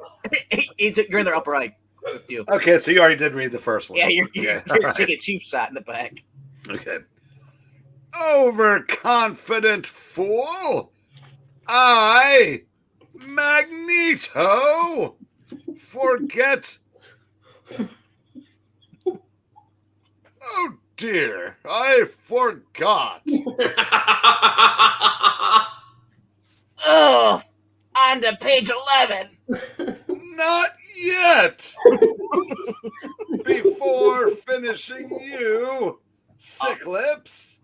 You're in the upper right. It's you. Okay, so you already did read the first one. Yeah, you're right. taking a cheap shot in the back. Okay. Overconfident fool! I, Magneto, forget. Oh dear, I forgot. Oh, on to page 11. Not yet. Before finishing you, Sick-Lips,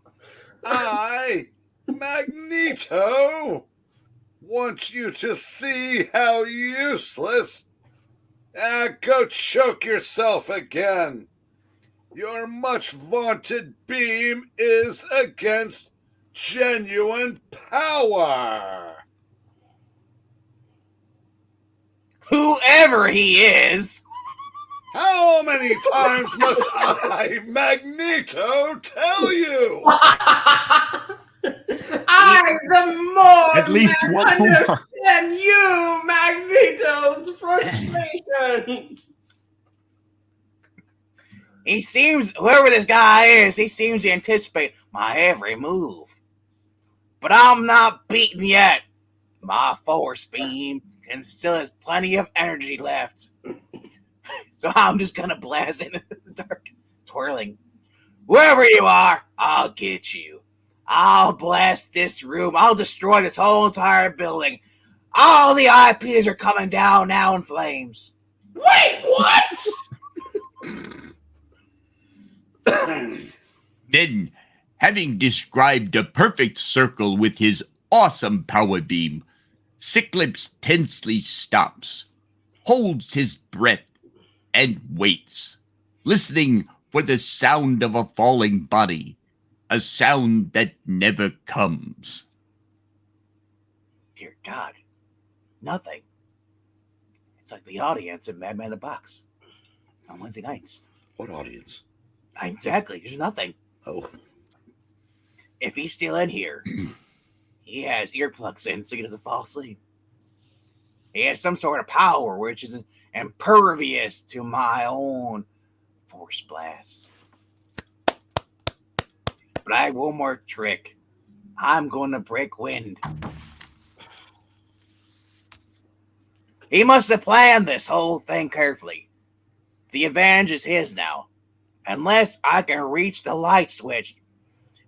I, Magneto, want you to see how useless. Go choke yourself again. Your much vaunted beam is against genuine power. Whoever he is. How many times must I, Magneto, tell you? I, the more At least one more. understand you, Magneto's frustration. He seems, whoever this guy is, he seems to anticipate my every move. But I'm not beaten yet. My force beam and still has plenty of energy left. So I'm just gonna blast into the dark, twirling. Wherever you are, I'll get you. I'll blast this room. I'll destroy this whole entire building. All the IPs are coming down now in flames. Wait, what? Then, having described a perfect circle with his awesome power beam, Sick-Lips tensely stops, holds his breath, and waits, listening for the sound of a falling body, a sound that never comes. Dear God, nothing. It's like the audience in Madman in the Box on Wednesday nights. What audience? Exactly, there's nothing. Oh. If he's still in here, he has earplugs in so he doesn't fall asleep. He has some sort of power which is impervious to my own force blasts. But I have one more trick. I'm going to break wind. He must have planned this whole thing carefully. The advantage is his now. Unless I can reach the light switch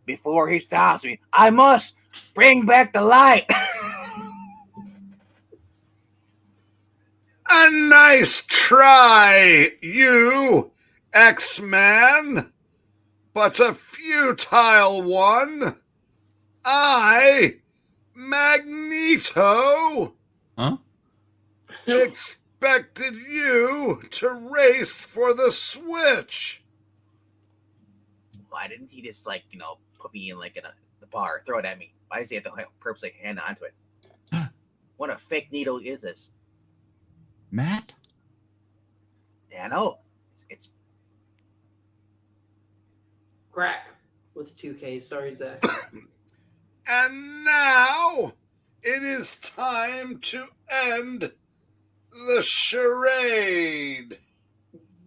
before he stops me, I must bring back the light. A nice try, you, X-Man, but a futile one. I, Magneto, Huh? expected you to race for the switch. Why didn't he just, put me in, the bar, throw it at me? Why does he have to purposely hand onto it? What a fake needle is this? Matt? Yeah, I know. It's Crack with 2K. Sorry, Zach. And now it is time to end the charade.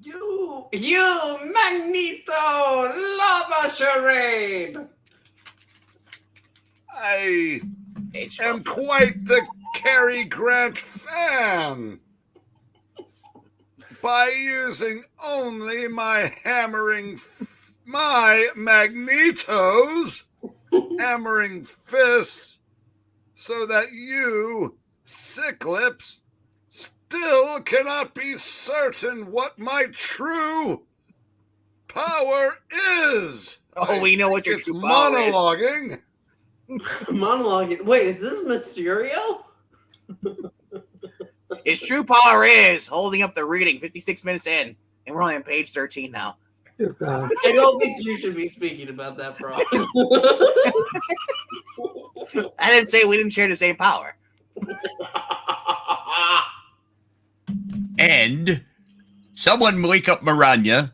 You Magneto, love a charade. I am quite the Cary Grant fan. By using only my Magneto's hammering fists, so that you, Cyclops, still cannot be certain what my true power is. Oh, we know what your It's true power is. monologuing. Monologue. Wait, is this Mysterio? His true power is holding up the reading 56 minutes in, and we're only on page 13 now. God. I don't think you should be speaking about that, bro. I didn't say we didn't share the same power. And someone wake up Maranya.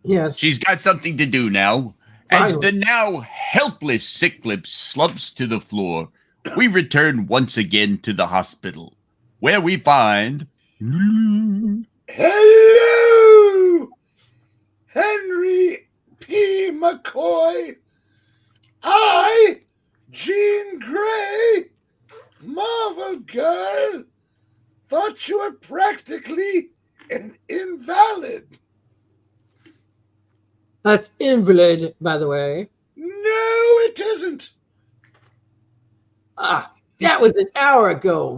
Yes. She's got something to do now. As Finally. the now helpless Cyclops slumps to the floor, we return once again to the hospital, where we find... Hello, Henry P. McCoy. I, Jean Grey, Marvel Girl, thought you were practically an invalid. That's invalid, by the way. No, it isn't. That was an hour ago,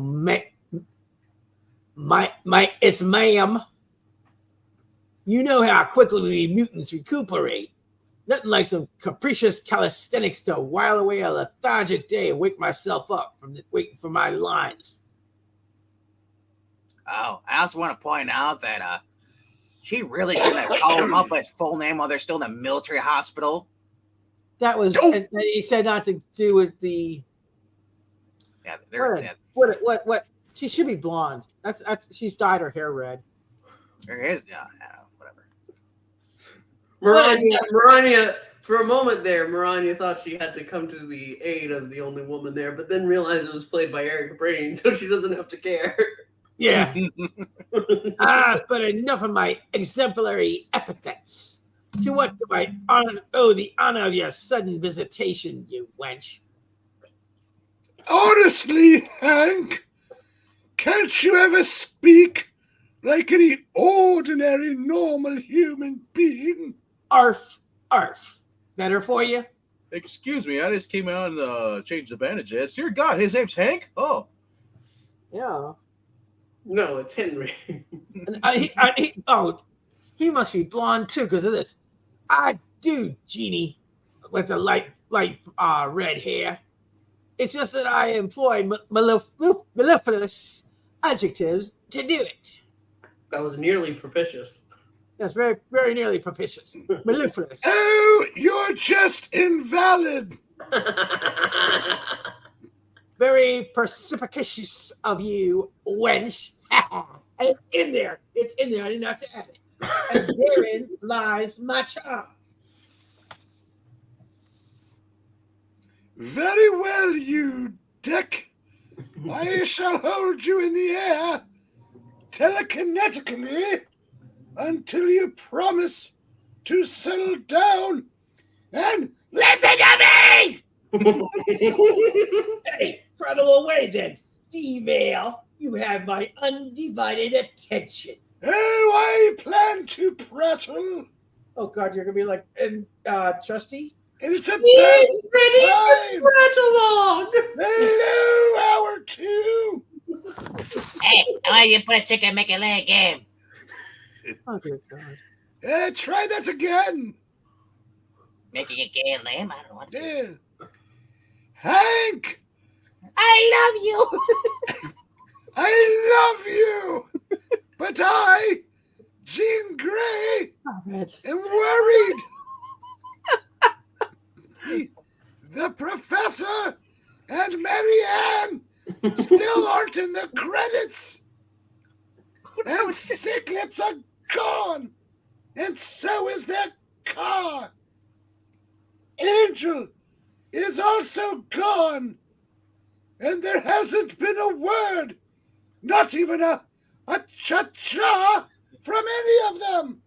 it's ma'am. You know how quickly we mutants recuperate. Nothing like some capricious calisthenics to while away a lethargic day and wake myself up from waiting for my lines. Oh, I also want to point out that she really shouldn't have called him up by his full name while they're still in the military hospital. That was, and he said not to do with the. Yeah, What? She should be blonde. That's she's dyed her hair red. there is, whatever. Maranya, for a moment there, Maranya thought she had to come to the aid of the only woman there, but then realized it was played by Eric Brain, so she doesn't have to care. Yeah. But enough of my exemplary epithets. To what do I owe the honor of your sudden visitation, you wench? Honestly, Hank, can't you ever speak like any ordinary, normal human being? Arf. Better for you? Excuse me, I just came out and changed the bandages. Dear God, his name's Hank? Oh. Yeah. No, it's Henry. He must be blonde too because of this. I do, Genie, with the light red hair. It's just that I employ mellifluous adjectives to do it. That was nearly propitious. That's very, very nearly propitious. Mellifluous. Oh, you're just invalid. Very precipitous of you, wench. And it's in there. I didn't have to add it. And therein lies my charm. Very well, you dick. I shall hold you in the air telekinetically until you promise to settle down and listen to me! Hey, run away then, female. You have my undivided attention. Oh, I plan to prattle. Oh God, you're gonna be like, Trusty? And it's about He's ready time. to prattle along. Hello, hour 2. Hey, why you put a chicken make a leg game? Oh dear God. Try that again. Making a gay lamb? I don't want to. Yeah. Hank, I love you. I love you. But I, Jean Grey, Stop it. am worried. The professor and Marianne still aren't in the credits. And Sick Lips are gone. And so is their car. Angel is also gone. And there hasn't been a word, not even a cha-cha from any of them.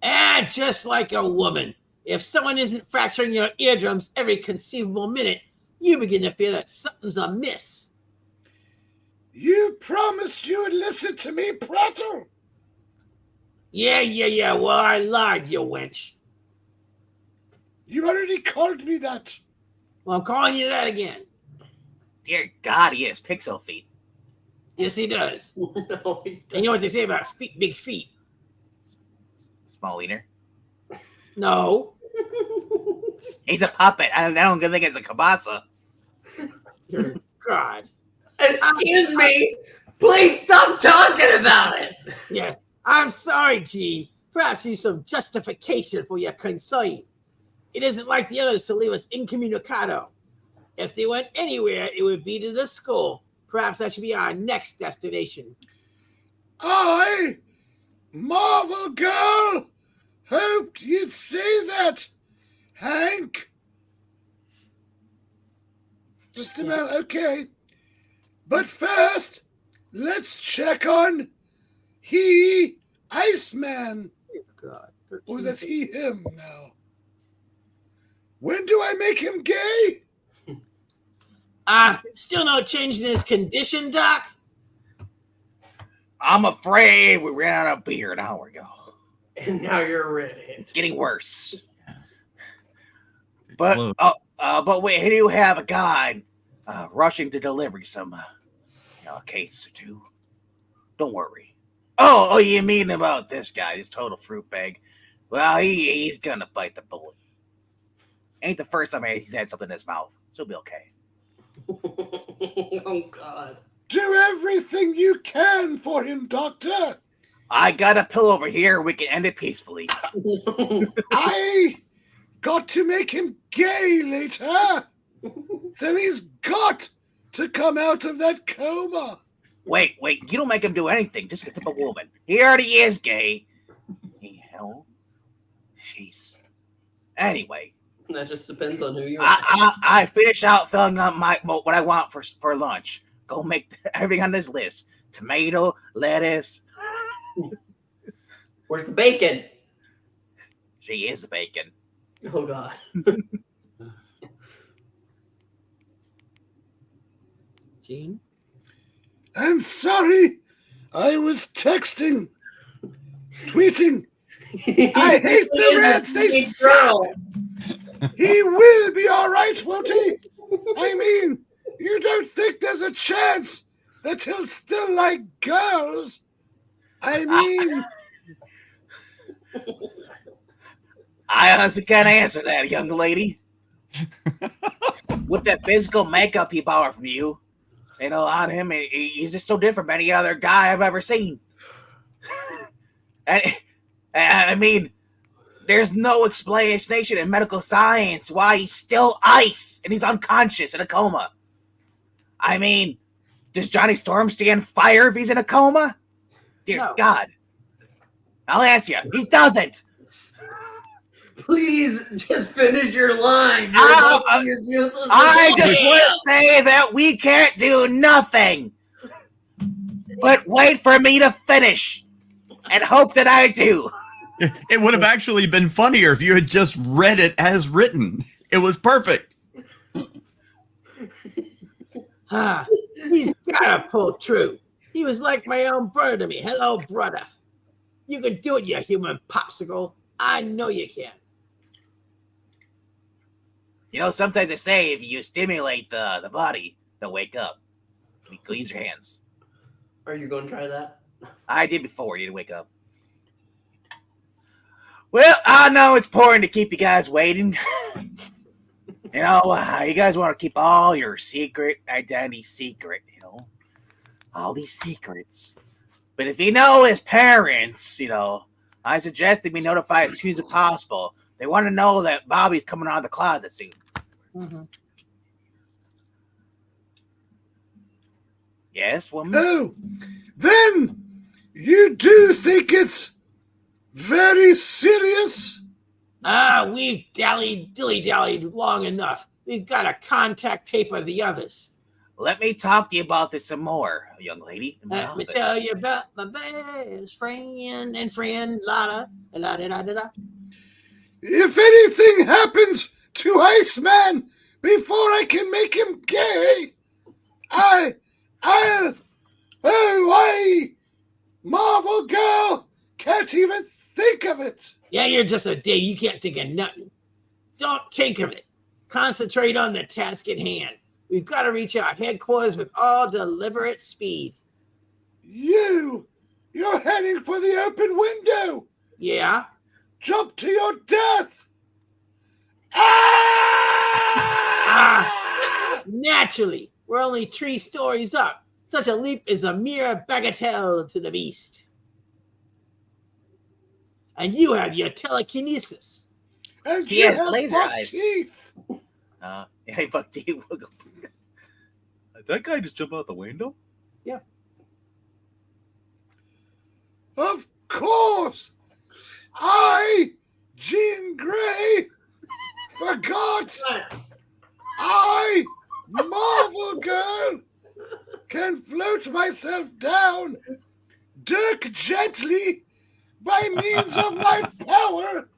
And just like a woman, if someone isn't fracturing your eardrums every conceivable minute, you begin to feel that something's amiss. You promised you would listen to me prattle. Yeah. Well, I lied, you wench. You already called me that. Well, I'm calling you that again. Dear God, he has pixel feet. Yes, he does. No, he And you know what they say about feet, big feet? Small wiener. No. He's a puppet. I don't think it's a kielbasa. Dear God. Excuse me. Please stop talking about it. Yes. I'm sorry, Gene. Perhaps use some justification for your concern. It isn't like the others to leave us incommunicado. If they went anywhere, it would be to the school. Perhaps that should be our next destination. I, Marvel Girl, hoped you'd say that, Hank. Just about okay. But first, let's check on he, Iceman. God. Or that's he, him now. When do I make him gay? Still no change in his condition, Doc? I'm afraid we ran out of beer an hour ago. And now you're ready. It's getting worse. But wait, I do have a guy rushing to deliver some a case or two. Don't worry. Oh, you mean about this guy, this total fruit bag? Well, he's gonna bite the bullet. Ain't the first time he's had something in his mouth, so he'll be okay. Oh God. Do everything you can for him, Doctor. I got a pill over here. We can end it peacefully. I got to make him gay later. So he's got to come out of that coma. Wait, you don't make him do anything. Just hit up a woman. He already is gay. Hell, jeez. Anyway. That just depends on who you are. I finished out filling out what I want for lunch. Go make everything on this list. Tomato, lettuce. Where's the bacon? She is bacon. Oh God. Gene? I'm sorry. I was texting, tweeting. I hate the Reds. They suck. He will be all right, won't he? I mean, you don't think there's a chance that he'll still like girls? I mean... I honestly can't answer that, young lady. With that physical makeup he borrowed from you, on him, he's just so different from any other guy I've ever seen. And I mean, there's no explanation in medical science why he's still ice and he's unconscious in a coma. I mean, does Johnny Storm stand fire if he's in a coma? Dear God. I'll ask you. He doesn't. Please just finish your line. I just want to say that we can't do nothing but wait for me to finish and hope that I do. It would have actually been funnier if you had just read it as written. It was perfect. He's gotta pull true. He was like my own brother to me. Hello, brother. You can do it, you human popsicle. I know you can. You know, sometimes they say if you stimulate the body, they'll wake up. Go use your hands. Are you going to try that? I did before. You didn't wake up. Well, I know it's important to keep you guys waiting. You guys want to keep all your secret identity secret, all these secrets. But if you know his parents, I suggest that we notify as soon as possible. They want to know that Bobby's coming out of the closet soon. Mm-hmm. Yes, woman? Oh, then you do think it's very serious? We've dilly-dallied long enough. We've got to contact paper the others. Let me talk to you about this some more, young lady. Let me tell you about my best friend, la-da. If anything happens to Iceman before I can make him gay, Marvel Girl, can't even think of it. Yeah, you're just a date. You can't think of nothing. Don't think of it. Concentrate on the task at hand. We've got to reach our headquarters with all deliberate speed. You're heading for the open window. Yeah? Jump to your death. Naturally. We're only 3 stories up. Such a leap is a mere bagatelle to the beast. And you have your telekinesis. And he has laser eyes. Teeth. Hey, buck teeth. That guy just jumped out the window? Yeah. Of course. Jean Grey, forgot. Marvel Girl, can float myself down, dirk gently, by means of my power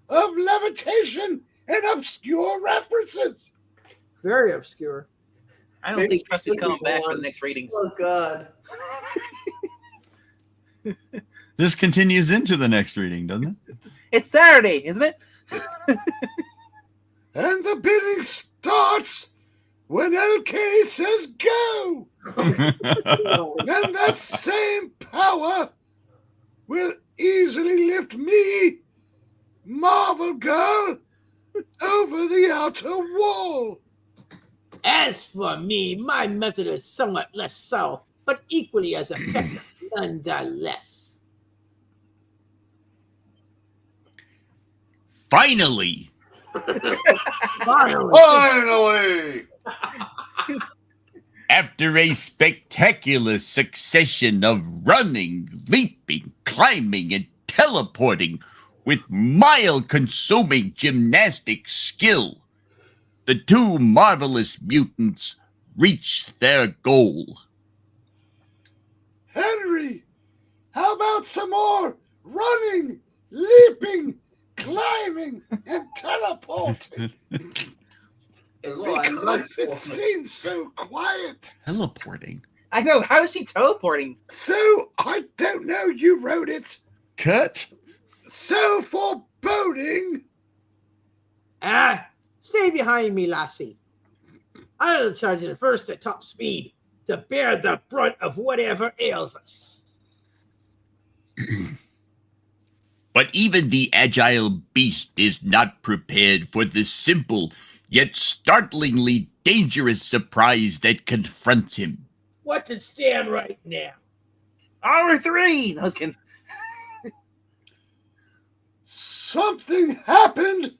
of levitation and obscure references. Very obscure. I don't think Trust is coming back for the next ratings. Oh, God. This continues into the next reading, doesn't it? It's Saturday, isn't it? And the bidding starts when LK says go. And that same power will easily lift me, Marvel Girl, over the outer wall. As for me, my method is somewhat less subtle, but equally as effective, nonetheless. Finally! Finally! After a spectacular succession of running, leaping, climbing, and teleporting with mile-consuming gymnastic skill, the 2 marvelous mutants reached their goal. Henry, how about some more running, leaping, climbing, and teleporting? Because it seems so quiet. Teleporting? I know. How is she teleporting? So, I don't know. You wrote it. Cut? So foreboding. Stay behind me, lassie. I'll charge it first at top speed to bear the brunt of whatever ails us. But even the agile beast is not prepared for the simple yet startlingly dangerous surprise that confronts him. What did stand right now? R3! I was kidding. Something happened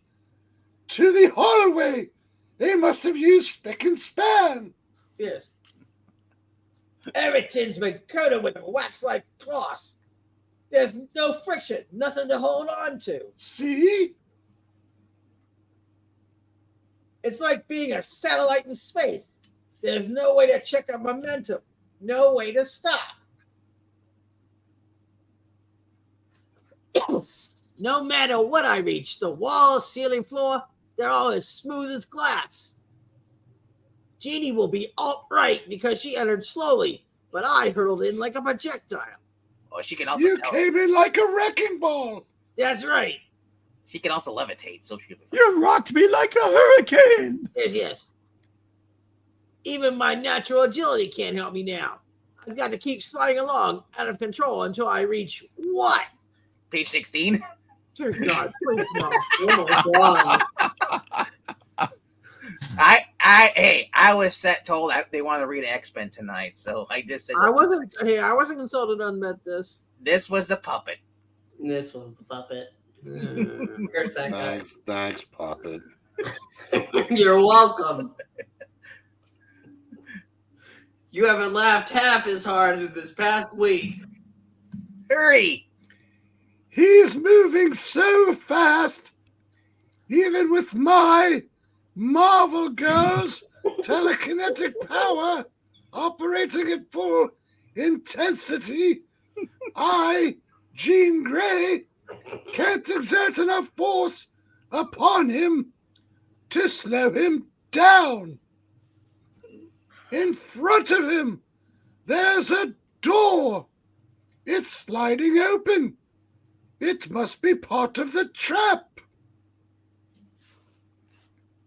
to the hallway. They must have used spick and span. Yes. Everything's been coated with wax-like gloss. There's no friction, nothing to hold on to. See? It's like being a satellite in space. There's no way to check our momentum, no way to stop. No matter what I reach, the wall, ceiling, floor, they're all as smooth as glass. Jeannie will be all right because she entered slowly, but I hurtled in like a projectile. Or she can also You tell. came in like a wrecking ball. That's right. She can also levitate, so she. You rocked me like a hurricane. Yes. Even my natural agility can't help me now. I've got to keep sliding along out of control until I reach what? Page 16. Dear God, please no. Oh my god. I was told they wanted to read X-Men tonight, so I just said I wasn't consulted on this. this was the puppet. This was the puppet. Here's that guy. Thanks, Puppet. You're welcome. You haven't laughed half as hard in this past week. Hurry! He's moving so fast. Even with my Marvel Girl's telekinetic power operating at full intensity, I, Jean Grey, can't exert enough force upon him to slow him down. In front of him, there's a door. It's sliding open. It must be part of the trap.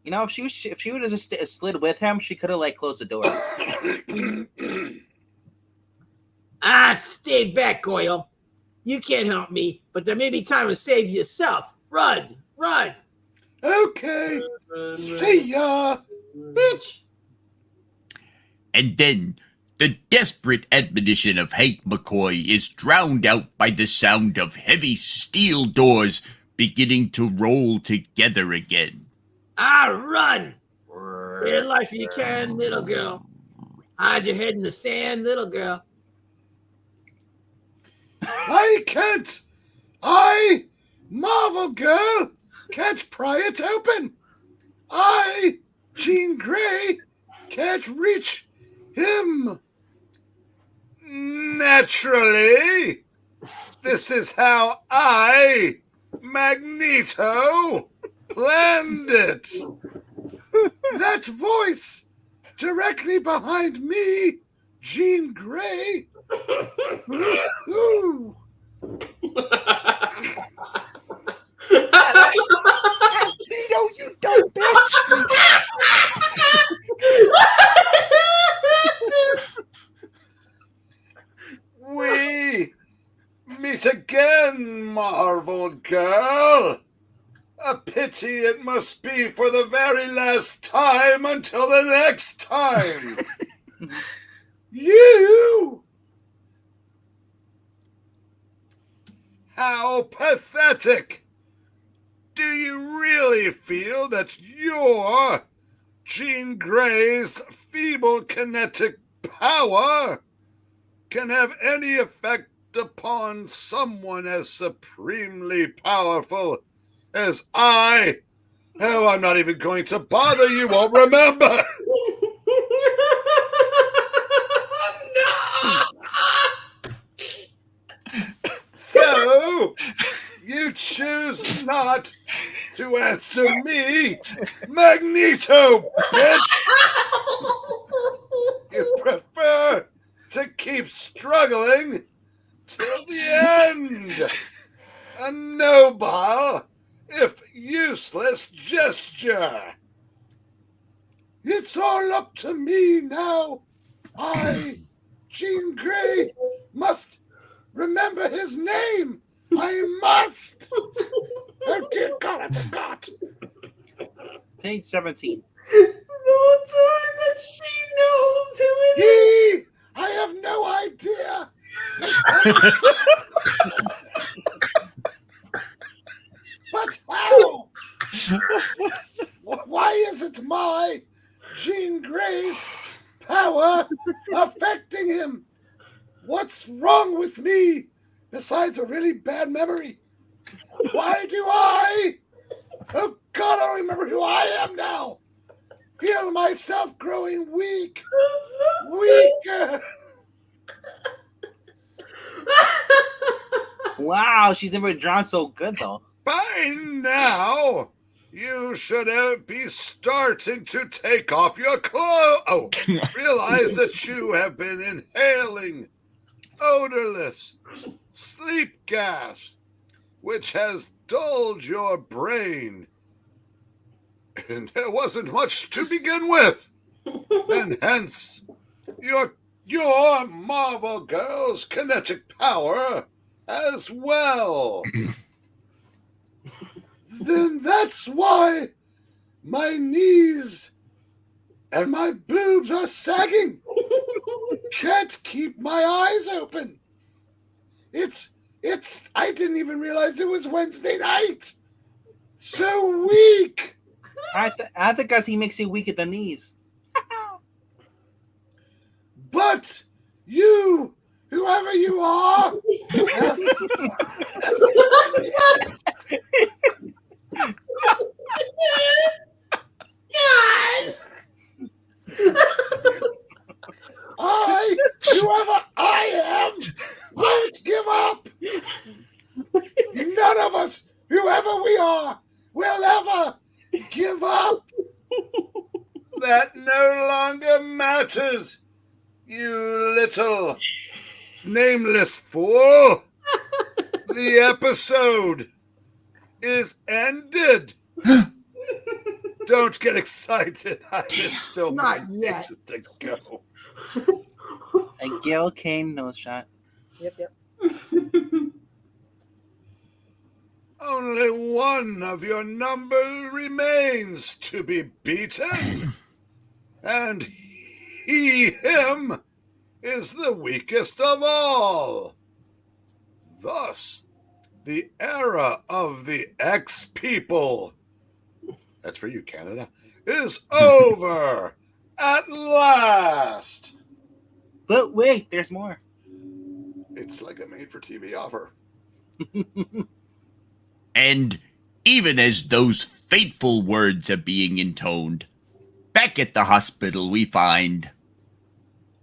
You know, if she would have just slid with him, she could have closed the door. Stay back, Goyle. You can't help me, but there may be time to save yourself. Run! Okay. See ya. Bitch! And then the desperate admonition of Hank McCoy is drowned out by the sound of heavy steel doors beginning to roll together again. Run! For your life if you can, little girl. Hide your head in the sand, little girl. I can't. I, Marvel Girl, can't pry it open. I, Jean Grey, can't reach him. Naturally. This is how I, Magneto, planned it. That voice directly behind me, Jean Grey. Ooh. Magneto, you dumb bitch! We meet again, Marvel Girl. A pity it must be for the very last time until the next time. You! How pathetic! Do you really feel that your Jean Grey's feeble kinetic power can have any effect upon someone as supremely powerful as I? Oh, I'm not even going to bother. You won't remember. So, you choose not to answer me, Magneto, bitch! You prefer to keep struggling till the end. A noble, if useless gesture. It's all up to me now. I, Jean Grey, must remember his name. I must. Oh, dear God, I forgot. Page 17. No, I'm sorry that she knows who it is. I have no idea. But how? Why isn't my Jean Grey's power affecting him? What's wrong with me besides a really bad memory? Why do I? Oh God, I don't remember who I am now. Feel myself growing weaker. Wow, she's never drawn so good though. By now, You should be starting to take off your clothes. Oh, realize that you have been inhaling odorless sleep gas, which has dulled your brain. And there wasn't much to begin with. And hence, your Marvel Girl's kinetic power as well. Then that's why my knees and my boobs are sagging. Can't keep my eyes open. I didn't even realize it was Wednesday night. So weak. I think as he makes you weak at the knees. But you, whoever you are, whoever I am, won't give up. None of us, whoever we are, will ever give up. That no longer matters, you little nameless fool. The episode is ended. Don't get excited. I still Not yet. to go. A Gail Kane nose shot. Yep. Only one of your number remains to be beaten. And him, is the weakest of all. Thus, the era of the X-People, that's for you, Canada, is over at last. But wait, there's more. It's like a made-for-TV offer. And even as those fateful words are being intoned, back at the hospital we find...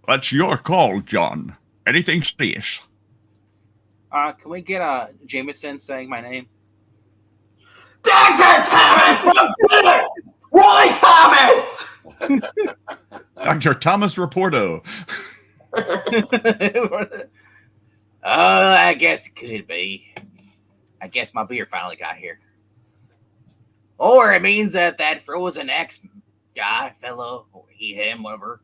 That's your call, John. Anything serious? Can we get Jameson saying my name? Dr. Thomas from Twitter! Roy Thomas! Dr. Thomas Raporto. I guess it could be. I guess my beer finally got here. Or it means that frozen X guy, fellow, or he, him, whatever,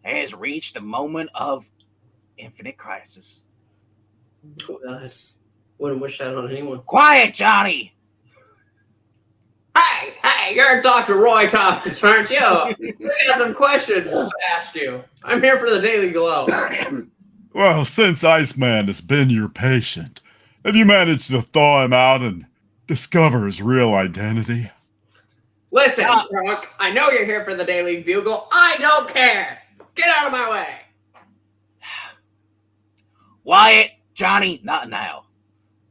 has reached the moment of infinite crisis. Oh, God. Wouldn't wish that on anyone. Quiet, Johnny! Hey, you're Dr. Roy Thomas, aren't you? I got some questions to ask you. I'm here for the Daily Glow. Well, since Iceman has been your patient, have you managed to thaw him out and discover his real identity? Listen, drunk, I know you're here for the Daily Bugle. I don't care. Get out of my way. Wyatt, Johnny, not now.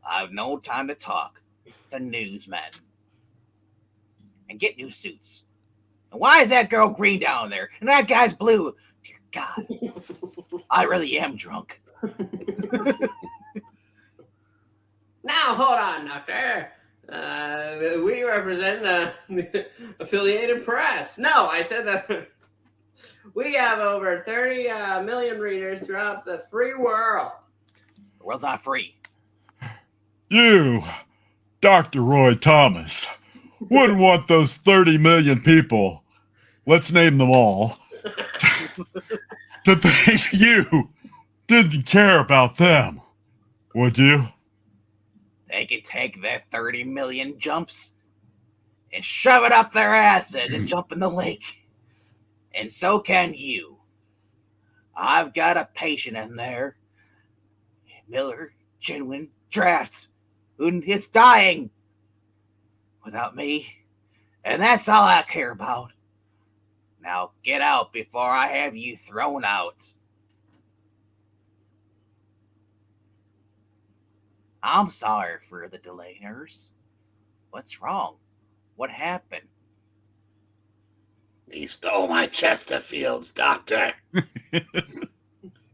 I have no time to talk. The newsman. And get new suits. And why is that girl green down there? And that guy's blue? Dear God. I really am drunk. Now, hold on, Doctor. We represent the affiliated press. No, I said that we have over 30 million readers throughout the free world. The world's not free. You, Dr. Roy Thomas, wouldn't want those 30 million people, let's name them all, to think you didn't care about them, would you? They can take their 30 million jumps and shove it up their asses and jump in the lake. And so can you. I've got a patient in there. Miller Genuine Drafts. And it's dying. Without me. And that's all I care about. Now get out before I have you thrown out. I'm sorry for the delay, nurse. What's wrong? What happened? He stole my Chesterfields, Doctor. And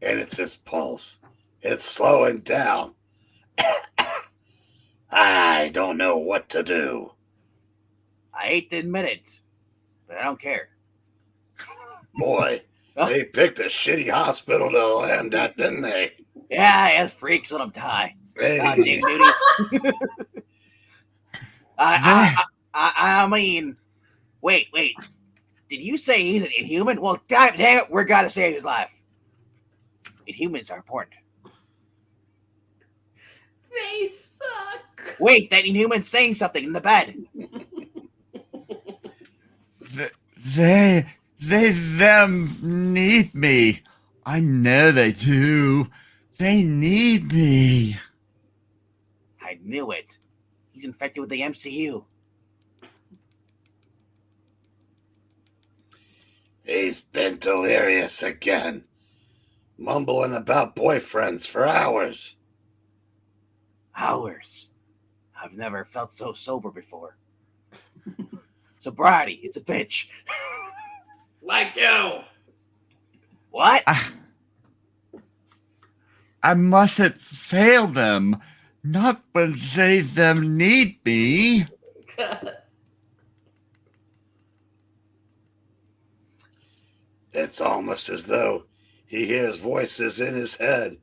it's his pulse. It's slowing down. I don't know what to do. I hate to admit it, but I don't care. Boy, they picked a shitty hospital to land at, didn't they? Yeah, as freaks let them die. Hey, Dig duties. I mean, wait. Did you say he's an Inhuman? Well, damn it, we're gotta save his life. Inhumans are important. They suck. Wait, that Inhuman's saying something in the bed. Them need me. I know they do. They need me. I knew it. He's infected with the MCU. he's been delirious again, mumbling about boyfriends for hours. Hours. I've never felt so sober before. Sobriety, it's a bitch. Like you. What? I mustn't fail them. Not when them need me. It's almost as though he hears voices in his head.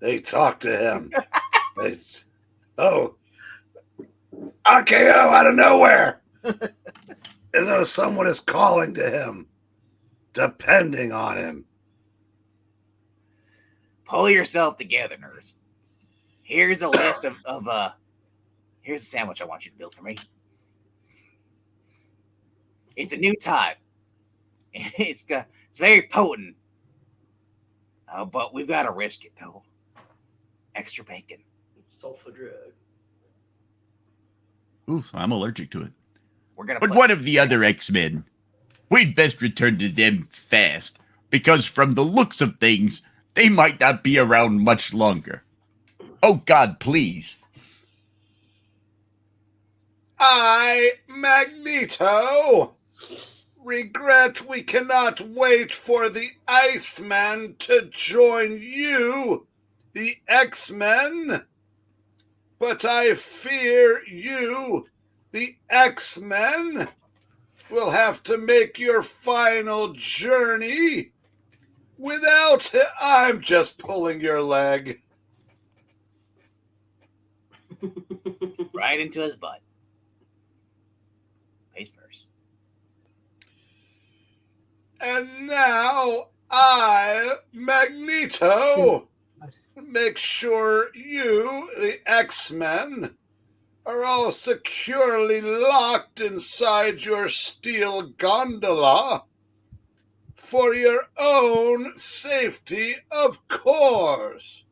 They talk to him. RKO out of nowhere. As though someone is calling to him, depending on him. Pull yourself together, nerds. Here's a list of here's a sandwich I want you to build for me. It's a new type. It's very potent. But we've got to risk it though. Extra bacon. Sulfur drug. Ooh, I'm allergic to it. We're gonna. But what of the other X-Men? We'd best return to them fast, because from the looks of things, they might not be around much longer. Oh God, please. I, Magneto, regret we cannot wait for the Iceman to join you, the X-Men. But I fear you, the X-Men, will have to make your final journey without him. I'm just pulling your leg. Right into his butt. Face first. And now I, Magneto, make sure you, the X-Men, are all securely locked inside your steel gondola for your own safety, of course.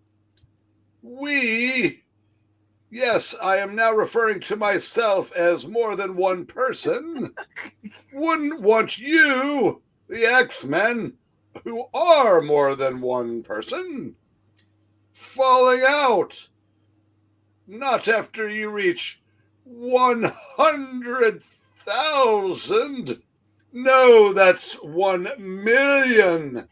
Yes, I am now referring to myself as more than one person, wouldn't want you, the X-Men, who are more than one person, falling out. Not after you reach 100,000. No, that's 1,000,000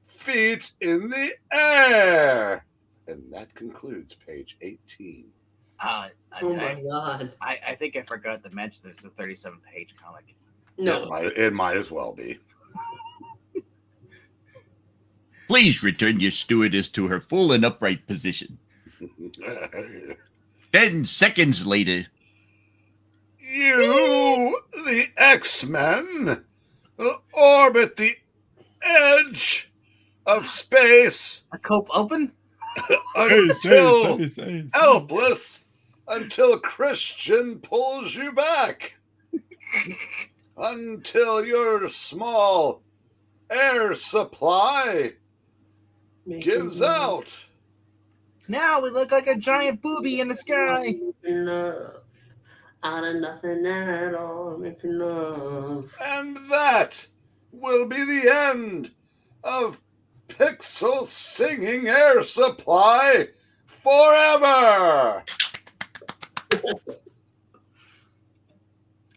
feet in the air. And that concludes page 18. Oh my God. I think I forgot to mention this is a 37-page comic. No. It might as well be. Please return your stewardess to her full and upright position. 10 seconds later. You, the X-Men, will orbit the edge of space. A cope open? Until helpless, until Christian pulls you back. Until your small air supply gives out. Now we look like a giant booby in the sky. Enough. Out of nothing at all. Make enough. And that will be the end of Pixel Singing Air Supply forever.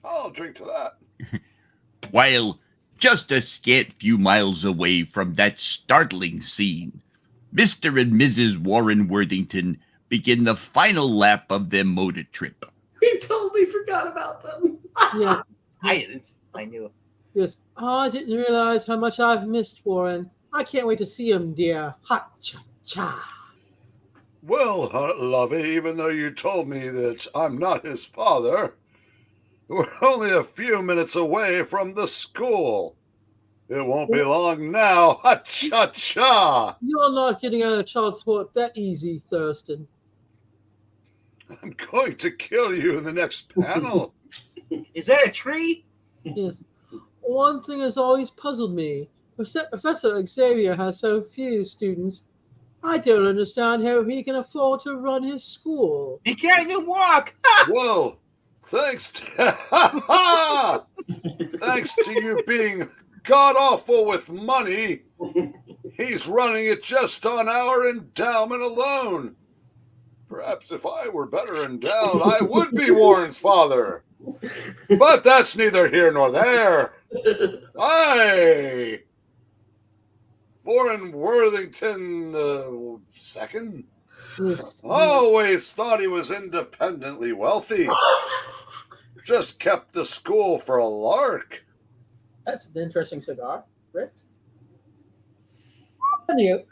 I'll drink to that. While just a scant few miles away from that startling scene, Mr. and Mrs. Warren Worthington begin the final lap of their motor trip. totally forgot about them. Yeah. I knew. Yes. Oh, I didn't realize how much I've missed Warren. I can't wait to see him, dear. Hot cha cha. Well, Lovey, even though you told me that I'm not his father, we're only a few minutes away from the school. It won't be long now. Ha cha cha! You're not getting out of child support that easy, Thurston. I'm going to kill you in the next panel. Is that a tree? Yes. One thing has always puzzled me. Professor Xavier has so few students. I don't understand how he can afford to run his school. He can't even walk. Well, thanks to thanks to you being god awful with money, he's running it just on our endowment alone. Perhaps if I were better endowed, I would be Warren's father. But that's neither here nor there. I, Warren Worthington the second, always thought he was independently wealthy. Just kept the school for a lark. That's an interesting cigar, Rick. Anyway,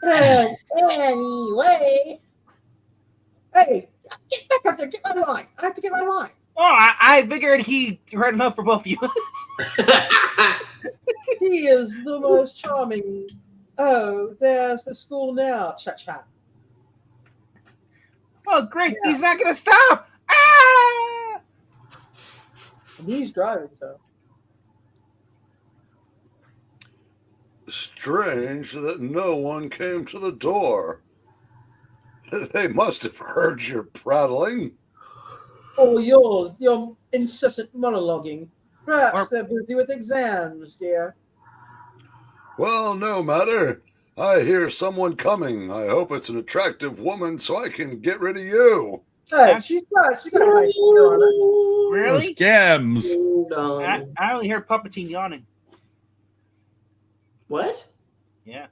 hey, get back up there, get my line. I have to get my line. Oh, I figured he heard enough for both of you. He is the most charming. Oh, there's the school now. Cha-cha. Oh, great. Yeah. He's not going to stop. Ah! He's driving, though. Strange that no one came to the door. They must have heard your prattling. Oh, your incessant monologuing. Perhaps they're busy with exams, dear. Well, no matter. I hear someone coming. I hope it's an attractive woman so I can get rid of you. Hey, she's got a nice figure on her. Really? Scams. I only hear Puppeteen yawning. What? Yeah.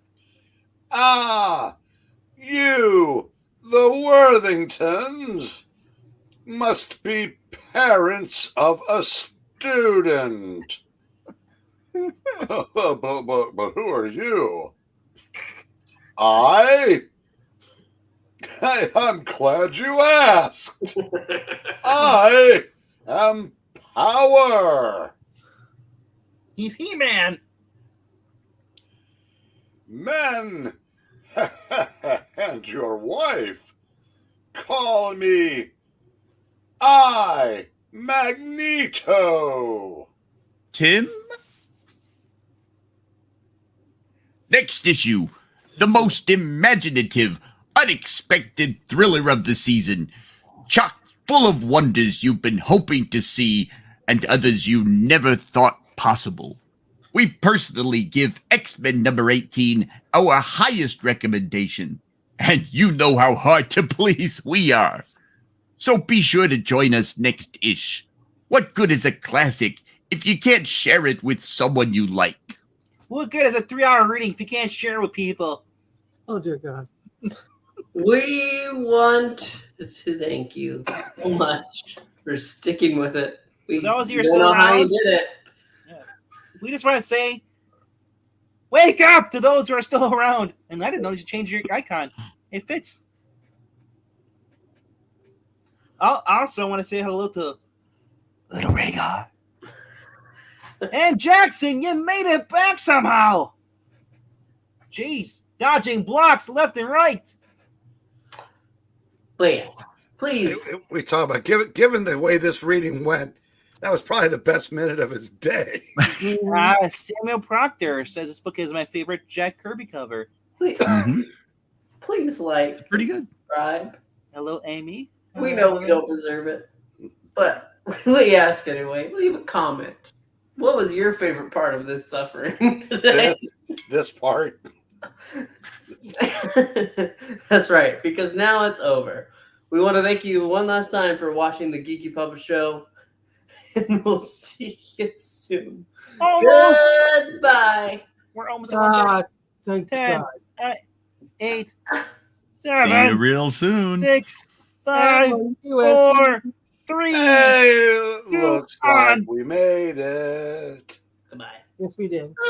Ah, you, the Worthingtons, must be parents of a student. but who are you? I'm glad you asked. I am Power. He's He-Man. Men and your wife call me Magneto. Tim? Next issue, the most imaginative, unexpected thriller of the season, chock full of wonders you've been hoping to see and others you never thought possible. We personally give X-Men number 18 our highest recommendation, and you know how hard to please we are. So be sure to join us next ish. What good is a classic if you can't share it with someone you like? What good is a 3-hour reading if you can't share it with people? Oh, dear God. We want to thank you so much for sticking with it. We those don't know how you did it. Yeah. We just want to say, wake up to those who are still around. And I didn't know you changed your icon. It fits. I also want to say hello to Little Rhaegar. And Jackson, you made it back somehow. Jeez, dodging blocks left and right. Wait, please. We talk about given the way this reading went, that was probably the best minute of his day. Samuel Proctor says this book is my favorite Jack Kirby cover. Please, please like, pretty good. Subscribe. Hello, Amy. We know we don't deserve it, but we ask anyway. Leave a comment. What was your favorite part of this suffering today? This part. That's right, because now it's over. We want to thank you one last time for watching the Geeky Puppet Show, and we'll see you soon. Almost. Goodbye. We're almost at 1:30. Thank 10, God. 8, See you 7, real soon. 6, 5, 4, 3. Hey, looks like one. we made it. Goodbye. Yes, we did.